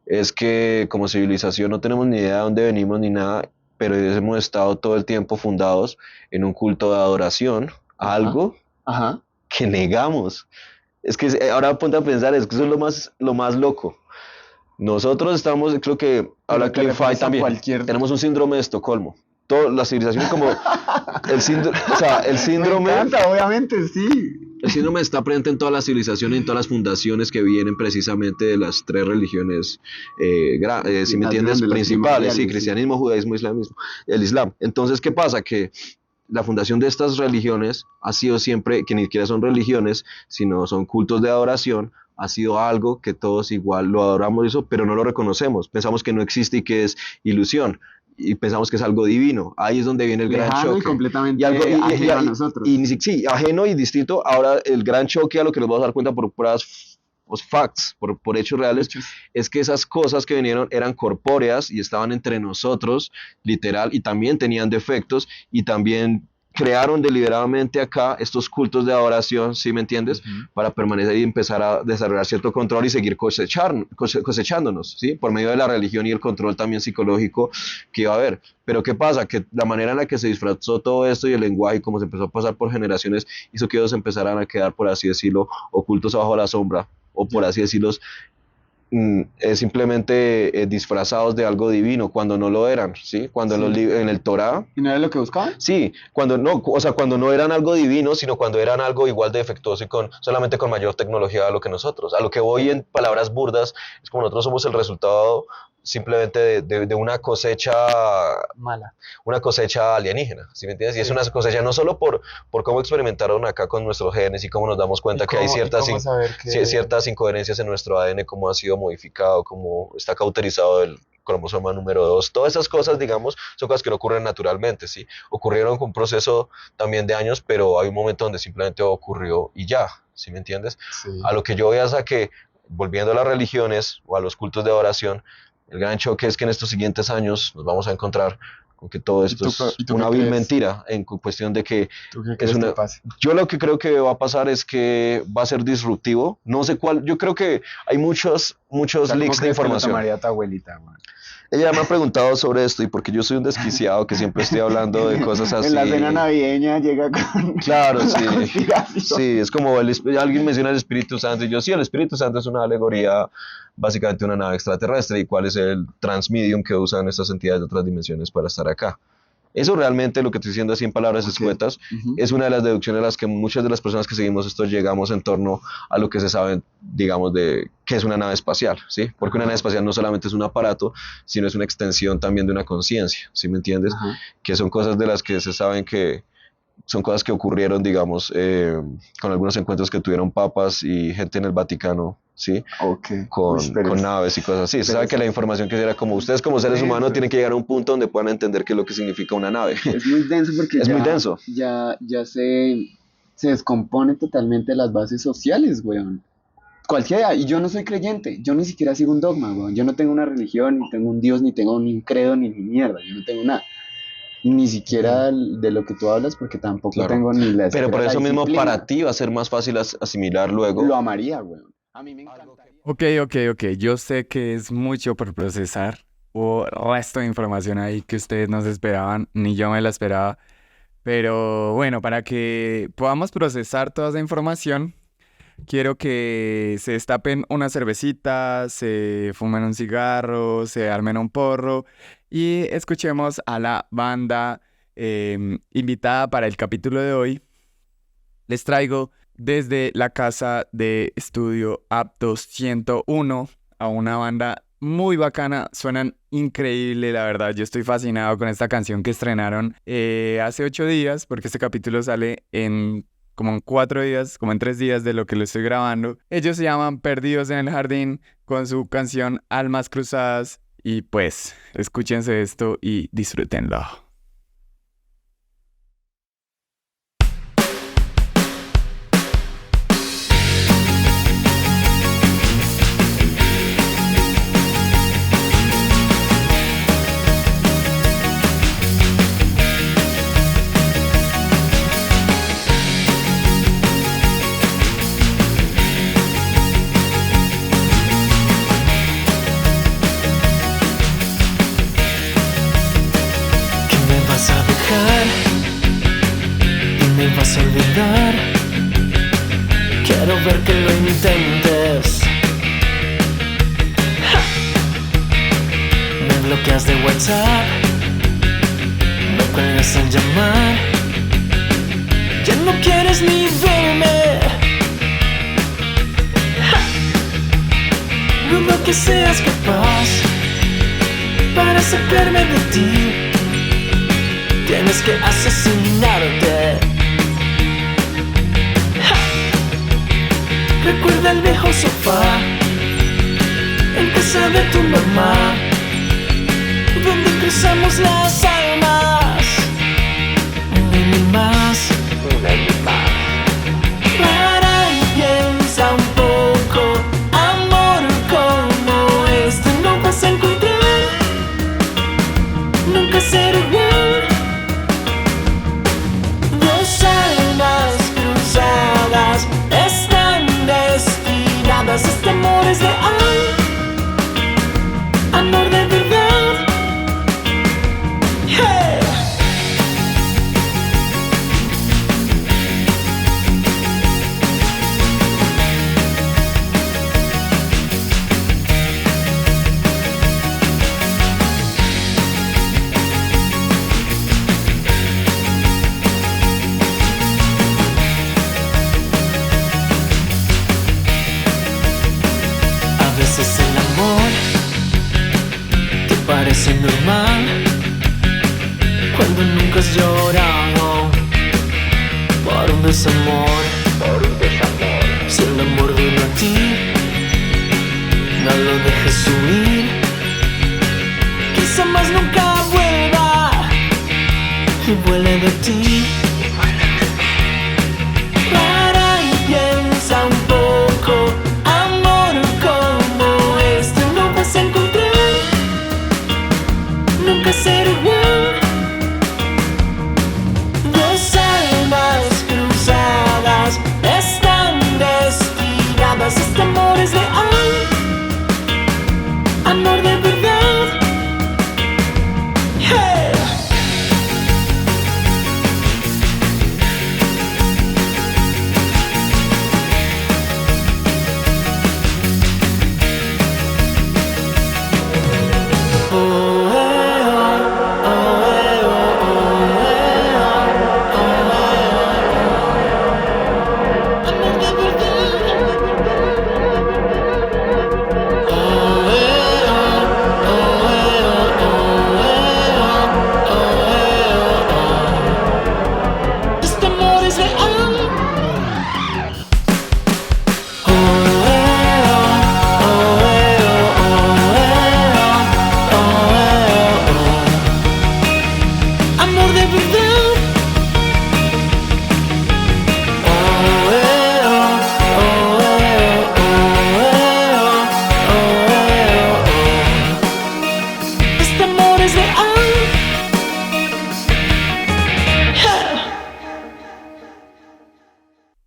es que como civilización no tenemos ni idea de dónde venimos ni nada, pero hemos estado todo el tiempo fundados en un culto de adoración a ajá, algo ajá. que negamos. Es que ahora ponte a pensar, es que eso es lo más loco. Nosotros estamos, creo que habla Pero te Cliff High refieres a también, cualquier... tenemos un síndrome de Estocolmo. Todas las civilizaciones como o sea, Me encanta, obviamente, sí. el síndrome está presente en todas las civilizaciones, en todas las fundaciones que vienen precisamente de las tres religiones, si me Las entiendes, grandes, las principales, sí, primordiales, sí. cristianismo, judaísmo, islamismo, el islam. Entonces, ¿qué pasa? Que la fundación de estas religiones ha sido siempre, que ni siquiera son religiones, sino son cultos de adoración, ha sido algo que todos igual lo adoramos eso, pero no lo reconocemos. Pensamos que no existe y que es ilusión. Y pensamos que es algo divino. Ahí es donde viene el gran Lejano y choque. Y algo, completamente ajeno a nosotros. sí, ajeno y distinto. Ahora, el gran choque a lo que nos vamos a dar cuenta por puras facts, por hechos reales, Hechos. es que esas cosas que vinieron eran corpóreas y estaban entre nosotros, literal, y también tenían defectos y también crearon deliberadamente acá estos cultos de adoración, ¿sí me entiendes? Ujú. Para permanecer y empezar a desarrollar cierto control y seguir cosechándonos, ¿sí? Por medio de la religión y el control también psicológico que iba a haber. Pero ¿qué pasa? Que la manera en la que se disfrazó todo esto y el lenguaje, como se empezó a pasar por generaciones, hizo que ellos empezaran a quedar, por así decirlo, ocultos bajo la sombra, o por Ya. así decirlo, simplemente disfrazados de algo divino, cuando no lo eran, ¿sí? Cuando Sí. en el Torá, ¿Y no era lo que buscaban? sí, cuando no, o sea, cuando no eran algo divino, sino cuando eran algo igual de defectuoso y solamente con mayor tecnología a lo que nosotros. A lo que voy en palabras burdas, es como nosotros somos el resultado simplemente de Mala. una cosecha alienígena, ¿sí me entiendes? Y es Sí. una cosecha no solo por cómo experimentaron acá con nuestros genes y cómo nos damos cuenta que hay ¿Cómo saber que... ciertas incoherencias en nuestro ADN, cómo ha sido modificado, cómo está cauterizado el cromosoma número 2, todas esas cosas, digamos, son cosas que no ocurren naturalmente, ¿sí? Ocurrieron con un proceso también de años, pero hay un momento donde simplemente ocurrió y ya, ¿sí me entiendes? Sí. A lo que yo voy es a que, volviendo a las religiones o a los cultos de adoración, el gran choque es que en estos siguientes años nos vamos a encontrar con que todo esto es ¿Y tú una qué vil crees? mentira en cuestión de que ¿Tú qué es crees que una... pase? Yo lo que creo que va a pasar es que va a ser disruptivo. No sé cuál, yo creo que hay muchos O sea, ¿cómo leaks de crees que lo información. tomaría tu abuelita, man? Ella me ha preguntado sobre esto y porque yo soy un desquiciado que siempre estoy hablando de cosas En la cena así. navideña llega con Claro, una sí. conspiración. Sí, es como alguien menciona el Espíritu Santo y yo, sí, el Espíritu Santo es una alegoría, básicamente una nave extraterrestre. ¿Y cuál es el transmedium que usan estas entidades de otras dimensiones para estar acá? Eso realmente, lo que estoy diciendo así en palabras Ok. escuetas, Ujú. es una de las deducciones a las que muchas de las personas que seguimos esto llegamos en torno a lo que se sabe, digamos, de qué es una nave espacial, ¿sí? Porque una nave espacial no solamente es un aparato, sino es una extensión también de una conciencia, ¿sí me entiendes? Ajá. Que son cosas de las que se saben que son cosas que ocurrieron, digamos, con algunos encuentros que tuvieron papas y gente en el Vaticano, ¿sí? Ok. Uy, pero Con naves y cosas así. Se sabe que la información que era como ustedes como seres humanos tienen que llegar a un punto donde puedan entender qué es lo que significa una nave. es muy denso porque Es muy denso. ya se descompone totalmente las bases sociales, weón. Cualquiera, y yo no soy creyente, yo ni siquiera sigo un dogma, weón. Yo no tengo una religión, ni tengo un Dios, ni tengo ni un credo, ni mierda, yo no tengo nada. Ni siquiera de lo que tú hablas, porque tampoco Claro. tengo ni la Pero por la eso mismo disciplina. para ti va a ser más fácil asimilar luego. Lo amaría, weón. A mí me encantaría. Ok. Yo sé que es mucho por procesar. Hubo resto de información ahí que ustedes no se esperaban, ni yo me la esperaba. Pero bueno, para que podamos procesar toda esa información, quiero que se destapen una cervecita, se fumen un cigarro, se armen un porro y escuchemos a la banda invitada para el capítulo de hoy. Les traigo desde la casa de estudio Aptos 101 a una banda muy bacana, suenan increíble, la verdad. Yo estoy fascinado con esta canción que estrenaron hace 8 días, porque este capítulo sale como en 4 días, como en 3 días de lo que lo estoy grabando. Ellos se llaman Perdidos en el Jardín con su canción Almas Cruzadas y pues escúchense esto y disfrútenlo. Y me vas a olvidar. Quiero ver que lo intentes. ¡Ja! Me bloqueas de WhatsApp, me cuelgas en llamar. Ya no quieres ni verme. ¡Ja! Dudo que seas capaz para sacarme de ti. Tienes que asesinarte. ¡Ja! Recuerda el viejo sofá en casa de tu mamá, donde cruzamos las almas. Una y más. Para y piensa un poco, amor como este no vas a encontrar. Nunca será igual. Están destinadas, este amor es real, amor de verdad. Hey. Parece normal cuando nunca has llorado por un desamor. Si el amor vino a ti, no lo dejes huir. Quizá más nunca vuelva y vuele de ti. Para y piensa un poco, amor como este no vas a encontrar. Nunca será igual. Dos almas cruzadas están destinadas. Este amor es real, amor de verdad. Hey.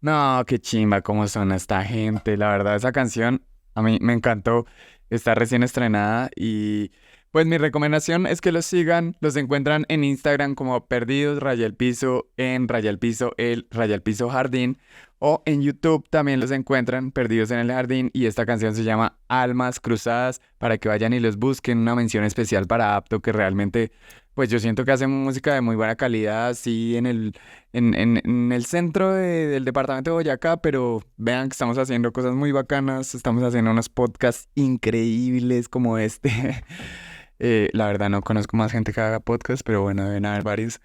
No, qué chimba cómo suena esta gente. La verdad, esa canción a mí me encantó. Está recién estrenada y pues mi recomendación es que los sigan. Los encuentran en Instagram como Perdidos Raya el Piso, en Raya el Piso, el Raya el Piso Jardín. O en YouTube también los encuentran Perdidos en el Jardín. Y esta canción se llama Almas Cruzadas para que vayan y los busquen. Una mención especial para Apto que realmente, pues yo siento que hace música de muy buena calidad, así en el centro del departamento de Boyacá, pero vean que estamos haciendo cosas muy bacanas, estamos haciendo unos podcasts increíbles como este. La verdad no conozco más gente que haga podcast, pero bueno, deben haber varios.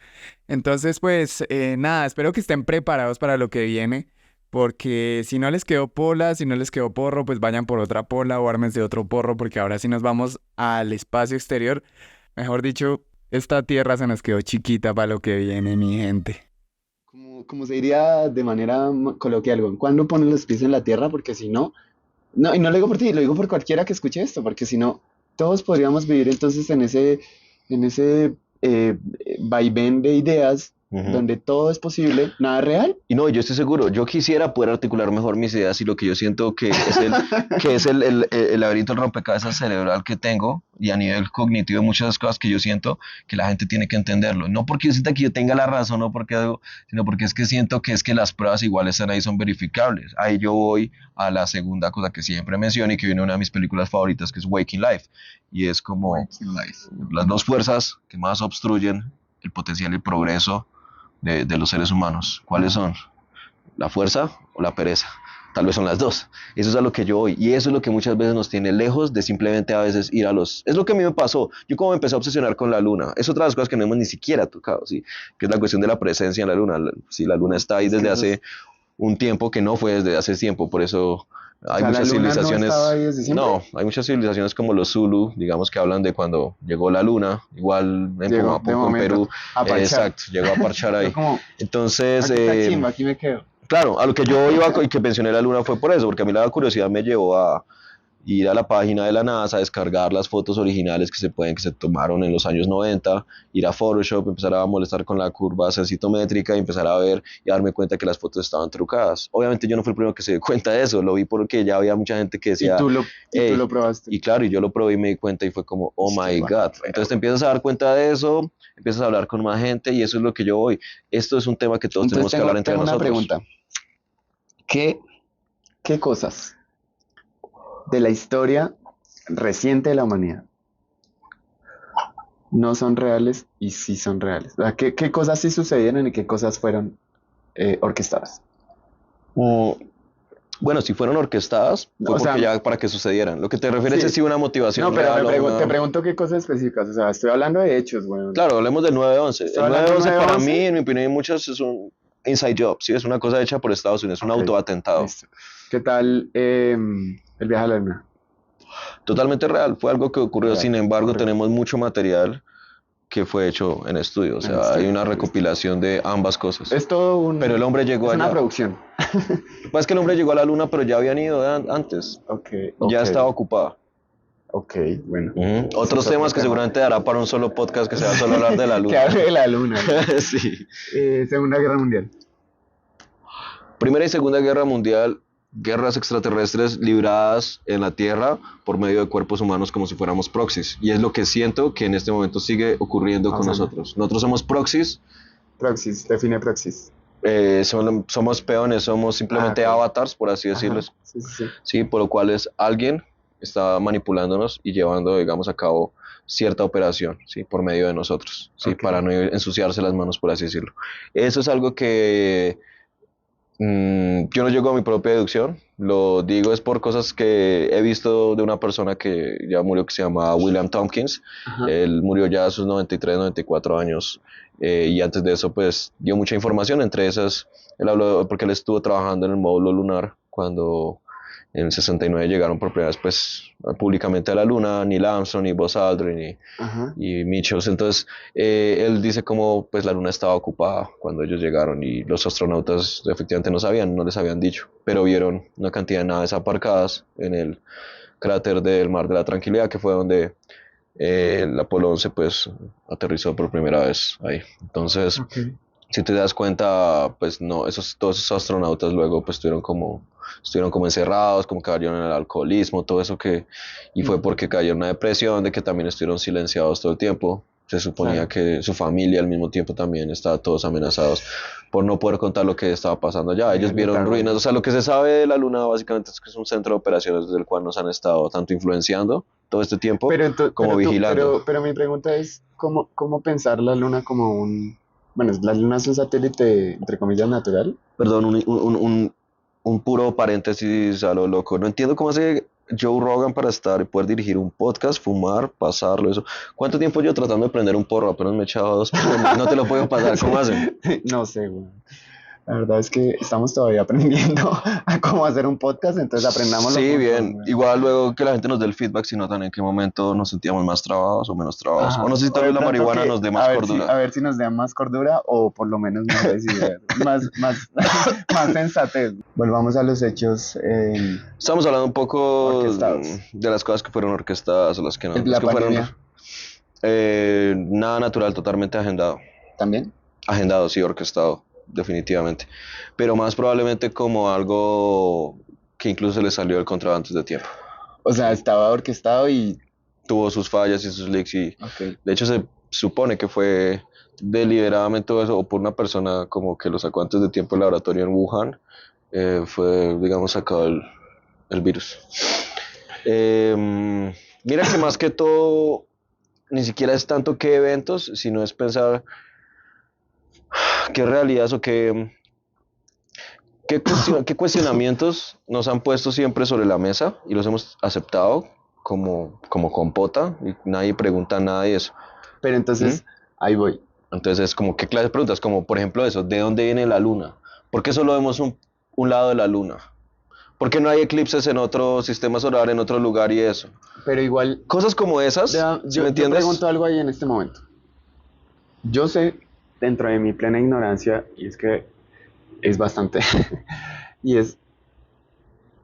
Entonces, pues nada, espero que estén preparados para lo que viene, porque si no les quedó pola, si no les quedó porro, pues vayan por otra pola o ármense otro porro, porque ahora sí nos vamos al espacio exterior. Mejor dicho, esta tierra se nos quedó chiquita para lo que viene, mi gente. Como se diría de manera coloquial, güey, ¿cuándo ponen los pies en la tierra? Porque si no, no, y no lo digo por ti, lo digo por cualquiera que escuche esto, porque si no, todos podríamos vivir entonces en ese vaivén de ideas Ujú. donde todo es posible, nada es real. Y no, yo estoy seguro, yo quisiera poder articular mejor mis ideas y lo que yo siento que es el laberinto, el rompecabezas cerebral que tengo y a nivel cognitivo muchas cosas que yo siento que la gente tiene que entenderlo. No porque yo sienta que yo tenga la razón, no porque algo, sino porque es que siento que es que las pruebas igual están ahí, son verificables. Ahí yo voy a la segunda cosa que siempre menciono y que viene una de mis películas favoritas, que es Waking Life. Y es como las dos fuerzas que más obstruyen el potencial y el progreso de los seres humanos. ¿Cuáles son? ¿La fuerza o la pereza? Tal vez son las dos. Eso es a lo que yo voy. Y eso es lo que muchas veces nos tiene lejos de simplemente a veces ir a los... Es lo que a mí me pasó. Yo como me empecé a obsesionar con la luna. Es otra de las cosas que no hemos ni siquiera tocado, ¿sí? Que es la cuestión de la presencia en la luna. Si la luna está ahí Es que desde eso es- hace un tiempo que no fue desde hace tiempo. Por eso o hay sea, la muchas luna no civilizaciones... estaba ahí desde siempre. No, hay muchas civilizaciones como los Zulu, digamos, que hablan de cuando llegó la luna. Igual en Llegó de Pumapunku, en momento Perú. a parchar. Exacto, llegó a parchar Fue ahí. como, Entonces... aquí está chimba, aquí me quedo. Claro, a lo que yo iba y que mencioné la luna fue por eso, porque a mí la curiosidad me llevó a ir a la página de la NASA, descargar las fotos originales que se tomaron en los años 90, ir a Photoshop, empezar a molestar con la curva sensitométrica y empezar a ver y darme cuenta que las fotos estaban trucadas. Obviamente yo no fui el primero que se dio cuenta de eso, lo vi porque ya había mucha gente que Y decía, tú lo hey, probaste. y claro, y yo lo probé y me di cuenta y fue como, oh Es que my bueno, God. Entonces te empiezas a dar cuenta de eso, empiezas a hablar con más gente y eso es lo que yo voy. Esto es un tema que todos tenemos Entonces que hablar entre tengo una nosotros. pregunta. ¿Qué cosas de la historia reciente de la humanidad no son reales y sí son reales? O sea, ¿qué cosas sí sucedieron y qué cosas fueron orquestadas? Mm, Bueno, si fueron orquestadas, fue O sea, porque ya para que sucedieran. Lo que te refieres sí. es si una No, motivación pero real o te una... pregunto qué cosas específicas. O sea, estoy hablando de hechos, weón. Claro, hablemos del 9/11. Estoy El hablando del 9/11 para 9/11. mí, en mi opinión, y muchos es un inside job, ¿sí? Es una cosa hecha por Estados Unidos, un Ok, autoatentado. listo. ¿Qué tal el viaje a la luna? Totalmente real, fue algo que ocurrió. Real, Sin embargo, correcto. tenemos mucho material que fue hecho en estudio. O En sea, estudio, hay una listo. recopilación de ambas cosas. Es todo un... Pero el hombre llegó es una allá. producción. Lo que pasa es que el hombre llegó a la luna, pero ya habían ido antes. Ok, Ya ok, estaba ocupada. ok, bueno. Ujú. Ese Otros es otro temas que tema. seguramente dará para un solo podcast que sea solo hablar de la Que luna. hable de la luna. Sí. Segunda Guerra Mundial. Primera y Segunda Guerra Mundial, guerras extraterrestres libradas en la Tierra por medio de cuerpos humanos como si fuéramos proxies. Y es lo que siento que en este momento sigue ocurriendo con Pasando. nosotros. Nosotros somos proxies, Proxys, define Proxys. somos peones, somos simplemente ok. avatars, por así decirlo. Ajá, sí, sí, sí. Sí, por lo cual es alguien está manipulándonos y llevando, digamos, a cabo cierta operación, ¿sí? Por medio de nosotros, ¿sí? Ok. Para no ensuciarse las manos, por así decirlo. Eso es algo que yo no llego a mi propia deducción, lo digo es por cosas que he visto de una persona que ya murió, que se llama William Tompkins. Ajá. Él murió ya a sus 93, 94 años, y antes de eso pues dio mucha información, entre esas él habló porque él estuvo trabajando en el módulo lunar cuando en el 69 llegaron por primera vez pues públicamente a la luna, Neil Armstrong y Buzz Aldrin Ajá. y Mitchells. Entonces él dice como pues la luna estaba ocupada cuando ellos llegaron y los astronautas efectivamente no sabían, no les habían dicho, pero vieron una cantidad de naves aparcadas en el cráter del Mar de la Tranquilidad, que fue donde el Apolo 11 pues aterrizó por primera vez ahí. Entonces Ok. si te das cuenta, pues no, todos esos astronautas luego pues estuvieron como encerrados, como cayeron en el alcoholismo, todo eso y fue porque cayeron en una depresión, de que también estuvieron silenciados todo el tiempo. Se suponía Claro. que su familia al mismo tiempo también estaba todos amenazados por no poder contar lo que estaba pasando allá. Ellos vieron ruinas, o sea, lo que se sabe de la Luna básicamente es que es un centro de operaciones desde el cual nos han estado tanto influenciando todo este tiempo como vigilando. Pero mi pregunta es, ¿cómo pensar la luna como bueno, la luna es un satélite, entre comillas, natural? Perdón, un puro paréntesis a lo loco. No entiendo cómo hace Joe Rogan para estar y poder dirigir un podcast, fumar, pasarlo, eso. ¿Cuánto tiempo yo tratando de prender un porro? Apenas me he echado dos, pero no te lo puedo pasar. ¿Cómo hacen? No sé, güey. La verdad es que estamos todavía aprendiendo a cómo hacer un podcast, entonces aprendámoslo Sí, juntos, bien. güey. Igual luego que la gente nos dé el feedback si notan en qué momento nos sentíamos más trabados o menos trabados. Ajá. O no sé si tal O de vez la pronto marihuana que- nos dé más a cordura. ver si nos da más cordura o por lo menos mejores ideas, más sensatez. Volvamos a los hechos. Estamos hablando un poco Orquestados. de las cosas que fueron orquestadas o las que no. La Las que fueron pandemia. nada natural, totalmente agendado. ¿También? Agendado, sí, orquestado, definitivamente. Pero más probablemente como algo que incluso se le salió del control antes de tiempo. O sea, estaba orquestado y... Tuvo sus fallas y sus leaks y Ok. de hecho se supone que fue deliberadamente todo eso o por una persona como que lo sacó antes de tiempo del laboratorio en Wuhan. Fue, digamos, sacado el virus. Mira que más que todo ni siquiera es tanto qué eventos, sino es pensar qué realidades o qué cuestionamientos nos han puesto siempre sobre la mesa y los hemos aceptado como compota y nadie pregunta nada de eso. Pero entonces, ahí voy. Entonces es como, ¿qué clase de preguntas? Como por ejemplo eso, ¿de dónde viene la luna? ¿Por qué solo vemos un lado de la luna? ¿Por qué no hay eclipses en otro sistema solar, en otro lugar y eso? Pero igual, Cosas como esas, ¿sí yo me entiendes? pregunto algo ahí en este momento. Yo sé, dentro de mi plena ignorancia, y es que es bastante, y es,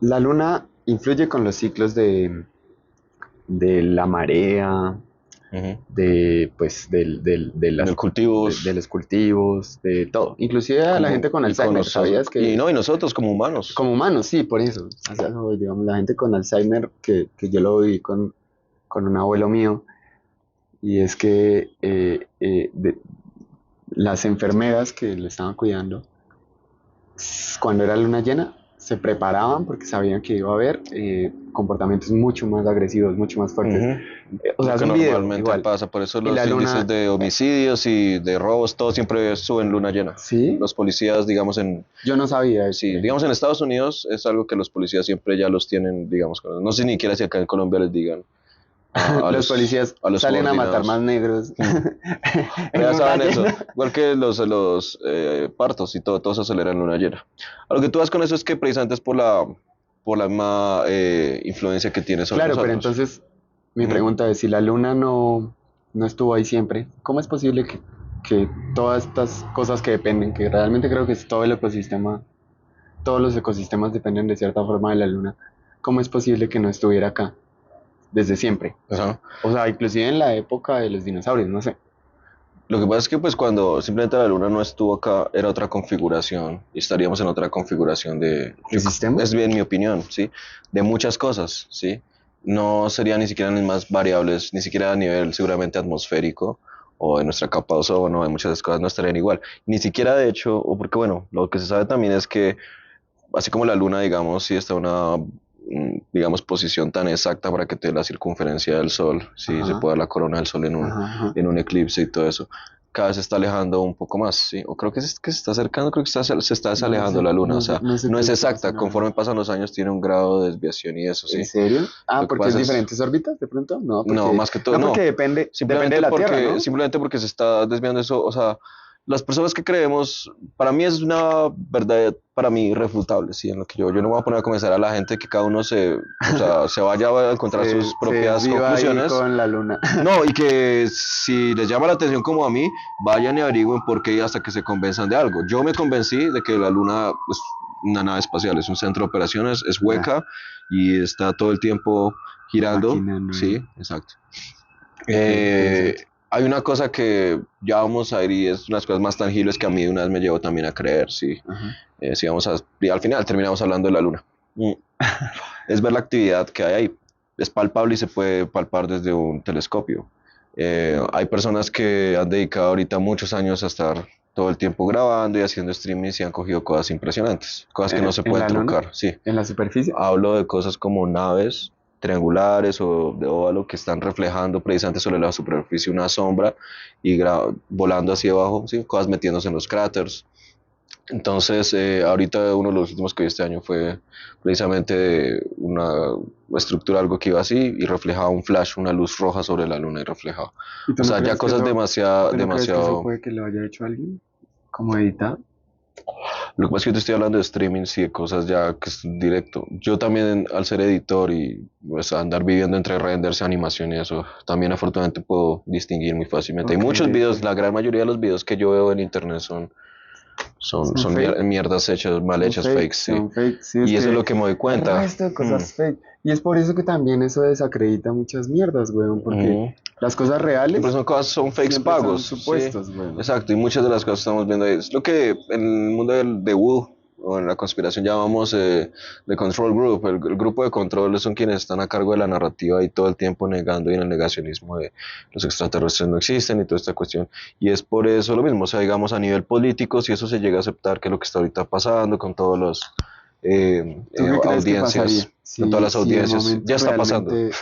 la luna influye con los ciclos de la marea, Ujú. pues, de En el cultivos. de los cultivos, de todo. Inclusive a la como- gente con y Alzheimer, nosotros- ¿sabías que? Y nosotros como humanos. Como humanos, sí, por eso. O sea, digamos, la gente con Alzheimer, que yo lo viví con un abuelo mío, y es que las enfermeras que lo estaban cuidando, cuando era luna llena, se preparaban porque sabían que iba a haber comportamientos mucho más agresivos, mucho más fuertes. Ujú. O sea, Lo es que un video, normalmente igual. pasa, por eso Y los la luna- índices de homicidios y de robos, todo siempre suben luna llena. ¿Sí? Los policías, digamos, Yo no sabía eso. sí, digamos en Estados Unidos es algo que los policías siempre ya los tienen, digamos, no sé ni siquiera si acá en Colombia les digan. Los policías a los salen a matar subordinados. más negros. en Ya luna saben eso, llena. igual que los partos y todo se acelera en luna llena. A lo que tú vas con eso es que precisamente es por la misma influencia que tiene sobre Claro, pero nosotros. entonces mi Ujú. pregunta es, si la luna no estuvo ahí siempre, ¿cómo es posible que todas estas cosas que dependen, que realmente creo que es todo el ecosistema, todos los ecosistemas dependen de cierta forma de la luna, ¿cómo es posible que no estuviera acá desde siempre? Ajá. O sea, inclusive en la época de los dinosaurios, no sé. Lo que pasa es que pues cuando simplemente la luna no estuvo acá era otra configuración y estaríamos en otra configuración ¿El sistema? es bien mi opinión, ¿sí? De muchas cosas, ¿sí? No serían ni siquiera ni más variables, ni siquiera a nivel seguramente atmosférico o de nuestra capa de ozono, de muchas cosas no estarían igual. Ni siquiera de hecho, o porque bueno, lo que se sabe también es que así como la luna, digamos, sí está en una, digamos, posición tan exacta para que te dé la circunferencia del sol, sí, Ajá. se puede ver la corona del sol Ajá, ajá. en un eclipse y todo eso, cada vez se está alejando un poco más, ¿sí? O creo que que se está acercando, creo que se está desalejando sé, la luna, no o sé- sea, no sé no qué es le pasa, exacta, la conforme pasan los años tiene un grado de desviación y eso, ¿sí? ¿En serio? Ah, Lo que porque es pasa es- diferentes órbitas, de pronto. No, porque, No, más que todo, no, no. porque depende Simplemente de la porque, Tierra, ¿no? simplemente porque se está desviando eso, o sea, las personas que creemos, para mí es una verdad, para mí irrefutable, ¿sí? En lo que yo no me voy a poner a convencer a la gente que cada uno se vaya a encontrar sus propias viva ahí conclusiones. con la luna. No, y que si les llama la atención como a mí, vayan y averigüen por qué hasta que se convenzan de algo. Yo me convencí de que la luna es una nave espacial, es un centro de operaciones, es hueca y está todo el tiempo girando. Maquinando ahí. Sí, exacto. Ok, hay una cosa que ya vamos a ir y es unas cosas más tangibles que a mí de una vez me llevó también a creer, sí. Ajá. Sí, y al final terminamos hablando de la luna. Mm. Es ver la actividad que hay ahí. Es palpable y se puede palpar desde un telescopio. Hay personas que han dedicado ahorita muchos años a estar todo el tiempo grabando y haciendo streaming y han cogido cosas impresionantes, cosas que no se ¿En pueden la luna? trucar, sí. ¿En la superficie? Hablo de cosas como naves triangulares o de óvalo que están reflejando precisamente sobre la superficie una sombra y volando hacia abajo, ¿sí? Cosas metiéndose en los cráteres. Entonces, ahorita uno de los últimos que vi este año fue precisamente una estructura, algo que iba así y reflejaba un flash, una luz roja sobre la luna y reflejaba. ¿Y tú O no sea, ya crees que cosas eso, demasiado, tú no crees que eso demasiado. puede que lo haya hecho alguien? ¿Como editado? Lo que pasa es que yo te estoy hablando de streaming, sí, de cosas ya que es directo. Yo también, al ser editor y pues, andar viviendo entre renders, animación y eso, también afortunadamente puedo distinguir muy fácilmente. Hay Ok, muchos videos, ok. la gran mayoría de los videos que yo veo en internet son ¿Son fake? mierdas hechas, mal Son hechas, fake, fakes, sí. son fake. Sí, es Y eso es que lo que me doy el cuenta. resto de cosas fake. Y es por eso que también eso desacredita muchas mierdas, weón. Porque Ujú. las cosas Siempre reales son cosas, son fakes siempre son pagos, sí. supuestos, weón. Exacto, y muchas de las cosas que estamos viendo ahí es lo que en el mundo de Wu o en la conspiración llamamos The Control Group. El grupo de control son quienes están a cargo de la narrativa y todo el tiempo negando y en el negacionismo de los extraterrestres no existen y toda esta cuestión. Y es por eso lo mismo, o sea, digamos a nivel político, si eso se llega a aceptar que es lo que está ahorita pasando con todos los ¿Tú qué crees que pasaría audiencias, con todas las si de audiencias, momento ya está pasando. realmente,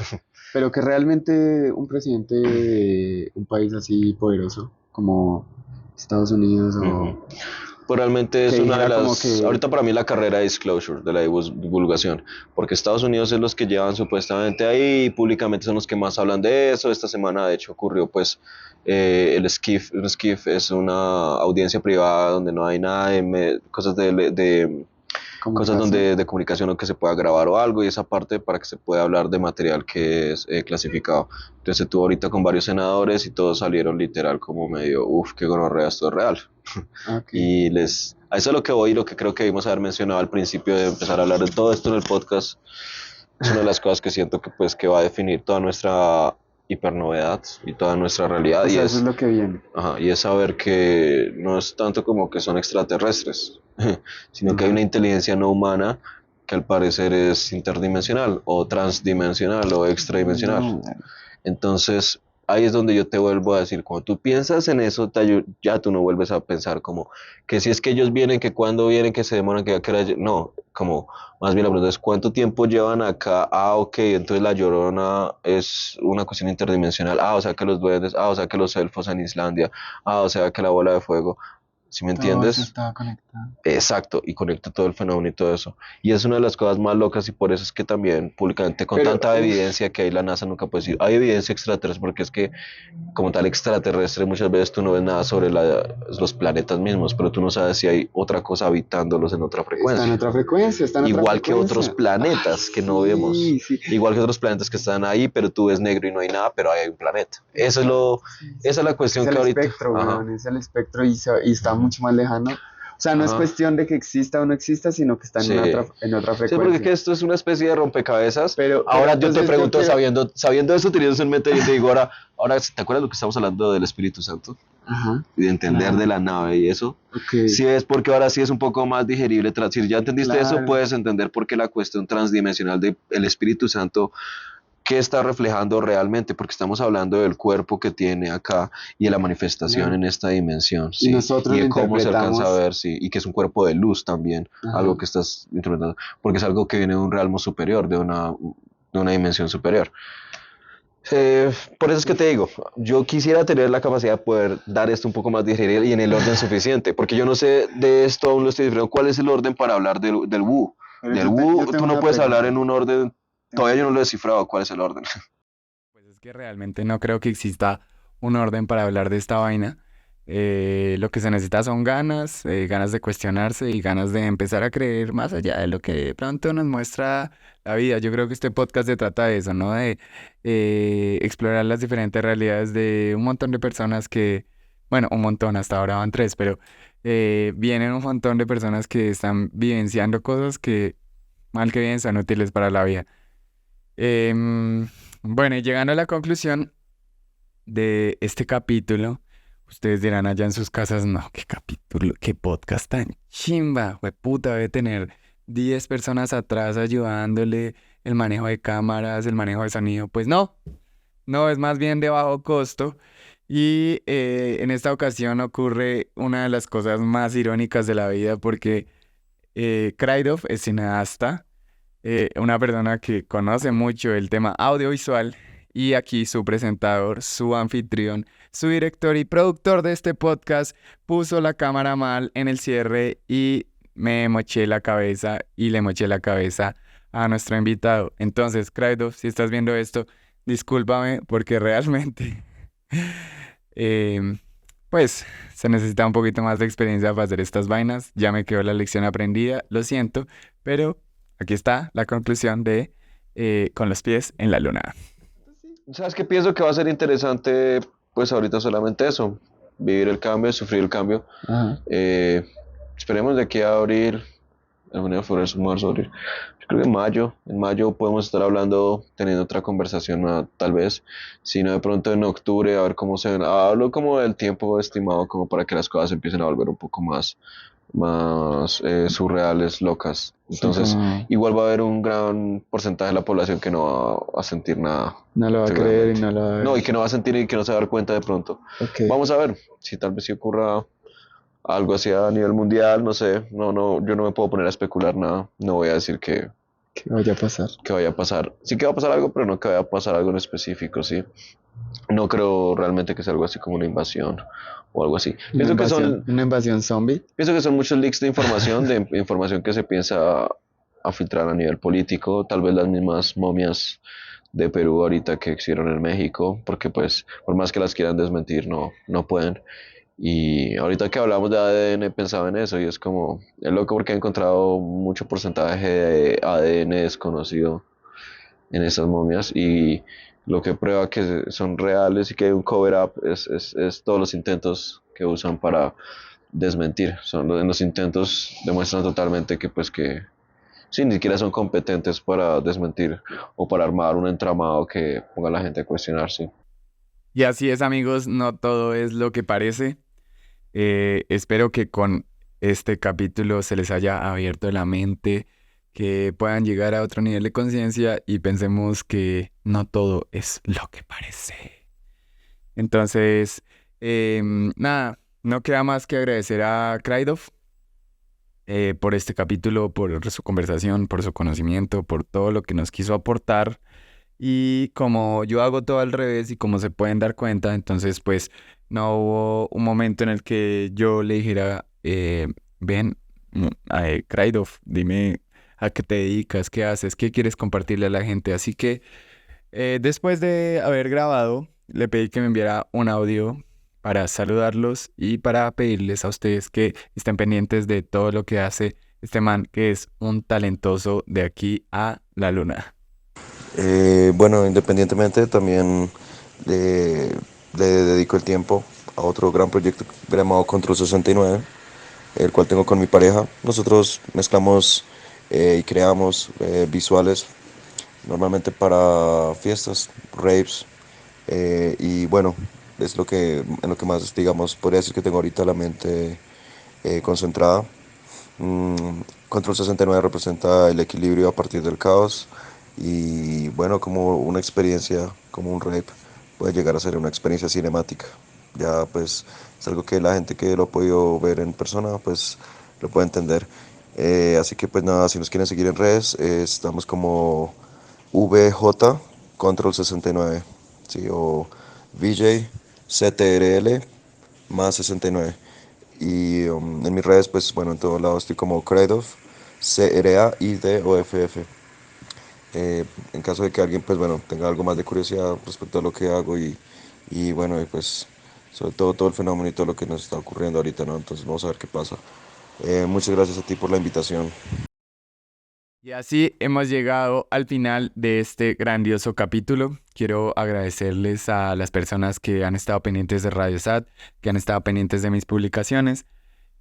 pero que realmente un presidente de un país así poderoso como Estados Unidos Ujú. o Pues realmente es que una de dijera como las, que, ahorita para mí la carrera de disclosure, de la divulgación, porque Estados Unidos es los que llevan supuestamente ahí, y públicamente son los que más hablan de eso. Esta semana de hecho ocurrió pues el SCIF. Un SCIF es una audiencia privada donde no hay nada de cosas de cosas comunicación. de comunicación o que se pueda grabar o algo, y esa parte para que se pueda hablar de material que es clasificado. Entonces se tuvo ahorita con varios senadores y todos salieron literal como medio, uff, qué gonorrea, esto es real. Ok. Y a eso es lo que voy y lo que creo que debimos haber mencionado al principio de empezar a hablar de todo esto en el podcast. Es una de las cosas que siento que pues que va a definir toda nuestra hipernovedad y toda nuestra realidad O y sea, eso es es, lo que viene. ajá, y es saber que no es tanto como que son extraterrestres, sino que hay Ajá. una inteligencia no humana que al parecer es interdimensional o transdimensional o extradimensional. No, Entonces, ahí es donde yo te vuelvo a decir, cuando tú piensas en eso, ya tú no vuelves a pensar como que si es que ellos vienen, que cuando vienen, que se demoran, que a qué hora no, como más bien la pregunta es cuánto tiempo llevan acá. Ah, ok, entonces la Llorona es una cuestión interdimensional. Ah, o sea que los duendes, ah, o sea que los elfos en Islandia, ah, o sea que la bola de fuego. ¿Sí me todo eso entiendes? estaba conectado. Exacto, y conecta todo el fenómeno y todo eso. Y es una de las cosas más locas y por eso es que también públicamente con Pero, tanta uff, evidencia que hay la NASA nunca puede decir, hay evidencia extraterrestre, porque es que como tal extraterrestre muchas veces tú no ves nada sobre los planetas mismos, pero tú no sabes si hay otra cosa habitándolos en otra está en frecuencia. otra frecuencia, está en otra Igual que otros frecuencia. planetas que no vemos. Sí, sí. Igual que otros planetas que están ahí, pero tú ves negro y no hay nada, pero ahí hay un planeta. Esa es la cuestión Es que el ahorita... espectro, Ajá, weón, es el espectro y está mucho más lejano. O sea, no es ajá. cuestión de que exista o no exista, sino que está Sí. en otra Sí, porque es que frecuencia. esto es una especie de rompecabezas. Pero Ahora yo te entonces yo pregunto, quiero... sabiendo eso, teniendo eso en mente, yo te digo ahora, ¿te acuerdas lo que estamos hablando del Espíritu Santo? Ajá, Y de entender claro. de la nave y eso. Ok, Sí es porque ahora sí es un poco más digerible. Si ya entendiste eso, claro. puedes entender por qué la cuestión transdimensional del Espíritu Santo, qué está reflejando realmente, porque estamos hablando del cuerpo que tiene acá y de la manifestación Claro. en esta dimensión, Y sí, nosotros y lo de cómo se alcanza a interpretamos. ver, sí, y que es un cuerpo de luz también, Ajá. algo que estás interpretando, porque es algo que viene de un realmo superior, de una dimensión superior. Por eso es que te digo, yo quisiera tener la capacidad de poder dar esto un poco más digerible y en el orden suficiente, porque yo no sé de esto, aún lo estoy diciendo, cuál es el orden para hablar del Wu. Pero Del yo Wu, tengo tú no una puedes hablar en pregunta. un orden, todavía yo no lo he descifrado, cuál es el orden. Pues es que realmente no creo que exista un orden para hablar de esta vaina. Lo que se necesita son ganas, ganas de cuestionarse y ganas de empezar a creer más allá de lo que de pronto nos muestra la vida. Yo creo que este podcast se trata de eso, ¿no? De explorar las diferentes realidades de un montón de personas que, bueno, un montón, hasta ahora van 3, pero vienen un montón de personas que están vivenciando cosas que, mal que bien, son útiles para la vida. Bueno, y llegando a la conclusión, de este capítulo, ustedes dirán allá en sus casas, no, qué capítulo, qué podcast tan chimba, puta, debe tener 10 personas atrás ayudándole el manejo de cámaras, el manejo de sonido. Pues no, no, es más bien de bajo costo. Y en esta ocasión ocurre una de las cosas más irónicas de la vida porque Kraidov es cineasta, una persona que conoce mucho el tema audiovisual y aquí su presentador, su anfitrión, su director y productor de este podcast puso la cámara mal en el cierre y me moché la cabeza y le moché la cabeza a nuestro invitado. Entonces, Kraidov, si estás viendo esto, discúlpame porque realmente pues se necesita un poquito más de experiencia para hacer estas vainas. Ya me quedó la lección aprendida, lo siento, pero aquí está la conclusión de Con los pies en la luna. ¿Sabes qué pienso que va a ser interesante? Pues ahorita solamente eso, vivir el cambio, sufrir el cambio. Ajá. Esperemos de aquí a abril, en junio, febrero, marzo, abril. Yo creo que en mayo podemos estar hablando, teniendo otra conversación, tal vez, si no de pronto en octubre, a ver cómo se ven. Hablo como del tiempo estimado, como para que las cosas empiecen a volver un poco más surreales, locas. Sí, Entonces, como igual va a haber un gran porcentaje de la población que no va a sentir nada, no lo va a creer y seguramente. no lo va a ver. No, y que no va a sentir y que no se va a dar cuenta de pronto. Ok. Vamos a ver si tal vez si ocurra algo así a nivel mundial, no sé, yo no me puedo poner a especular nada, no voy a decir ¿Qué vaya a pasar? que vaya a pasar. Sí que va a pasar algo, pero no que vaya a pasar algo en específico, sí. No creo realmente que sea algo así como una invasión o algo así. Una invasión zombie. Pienso que son muchos leaks de información que se piensa a filtrar a nivel político, tal vez las mismas momias de Perú ahorita que existieron en México, porque pues por más que las quieran desmentir, no pueden. Y ahorita que hablamos de ADN pensaba en eso y es como, es loco porque he encontrado mucho porcentaje de ADN desconocido en esas momias y lo que prueba que son reales y que hay un cover-up es todos los intentos que usan para desmentir. En los intentos demuestran totalmente que pues que sí, ni siquiera son competentes para desmentir o para armar un entramado que ponga a la gente a cuestionarse. Y así es, amigos, no todo es lo que parece. Espero que con este capítulo se les haya abierto la mente, que puedan llegar a otro nivel de conciencia y pensemos que no todo es lo que parece. Entonces, nada, no queda más que agradecer a Kraidov por este capítulo, por su conversación, por su conocimiento, por todo lo que nos quiso aportar. Y como yo hago todo al revés y como se pueden dar cuenta, entonces pues no hubo un momento en el que yo le dijera, ven, Kraidov, dime a qué te dedicas, qué haces, qué quieres compartirle a la gente. Así que después de haber grabado, le pedí que me enviara un audio para saludarlos y para pedirles a ustedes que estén pendientes de todo lo que hace este man, que es un talentoso de aquí a la luna. Bueno, independientemente también le dedico el tiempo a otro gran proyecto llamado Control 69, el cual tengo con mi pareja. Nosotros mezclamos y creamos visuales normalmente para fiestas, raves, y bueno, es en lo que más, digamos, podría decir que tengo ahorita la mente concentrada. Control 69 representa el equilibrio a partir del caos y bueno, como una experiencia, como un rave, puede llegar a ser una experiencia cinemática. Ya pues es algo que la gente que lo ha podido ver en persona pues lo puede entender. Así que pues nada, si nos quieren seguir en redes, estamos como VJ Control 69, ¿sí? O VJ CTRL más 69. Y en mis redes, pues bueno, en todos lados estoy como Kraidov, CRAIDOFF. En caso de que alguien, pues bueno, tenga algo más de curiosidad respecto a lo que hago y bueno, y pues sobre todo el fenómeno y todo lo que nos está ocurriendo ahorita, ¿no? Entonces vamos a ver qué pasa. Muchas gracias a ti por la invitación. Y así hemos llegado al final de este grandioso capítulo. Quiero agradecerles a las personas que han estado pendientes de Radio SAT, que han estado pendientes de mis publicaciones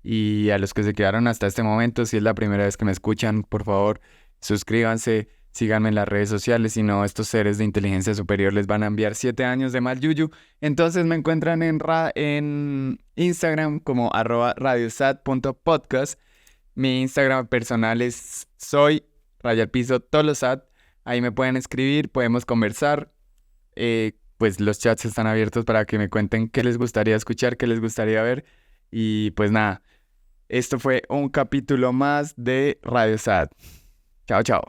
y a los que se quedaron hasta este momento. Si es la primera vez que me escuchan, por favor, suscríbanse, Síganme en las redes sociales, si no, estos seres de inteligencia superior les van a enviar 7 años de mal yuyu. Entonces me encuentran en Instagram como @radiosat.podcast. Mi Instagram personal es soy_tolosat. Ahí me pueden escribir, podemos conversar. Pues los chats están abiertos para que me cuenten qué les gustaría escuchar, qué les gustaría ver. Y pues nada, esto fue un capítulo más de Radio Sad. Chao, chao.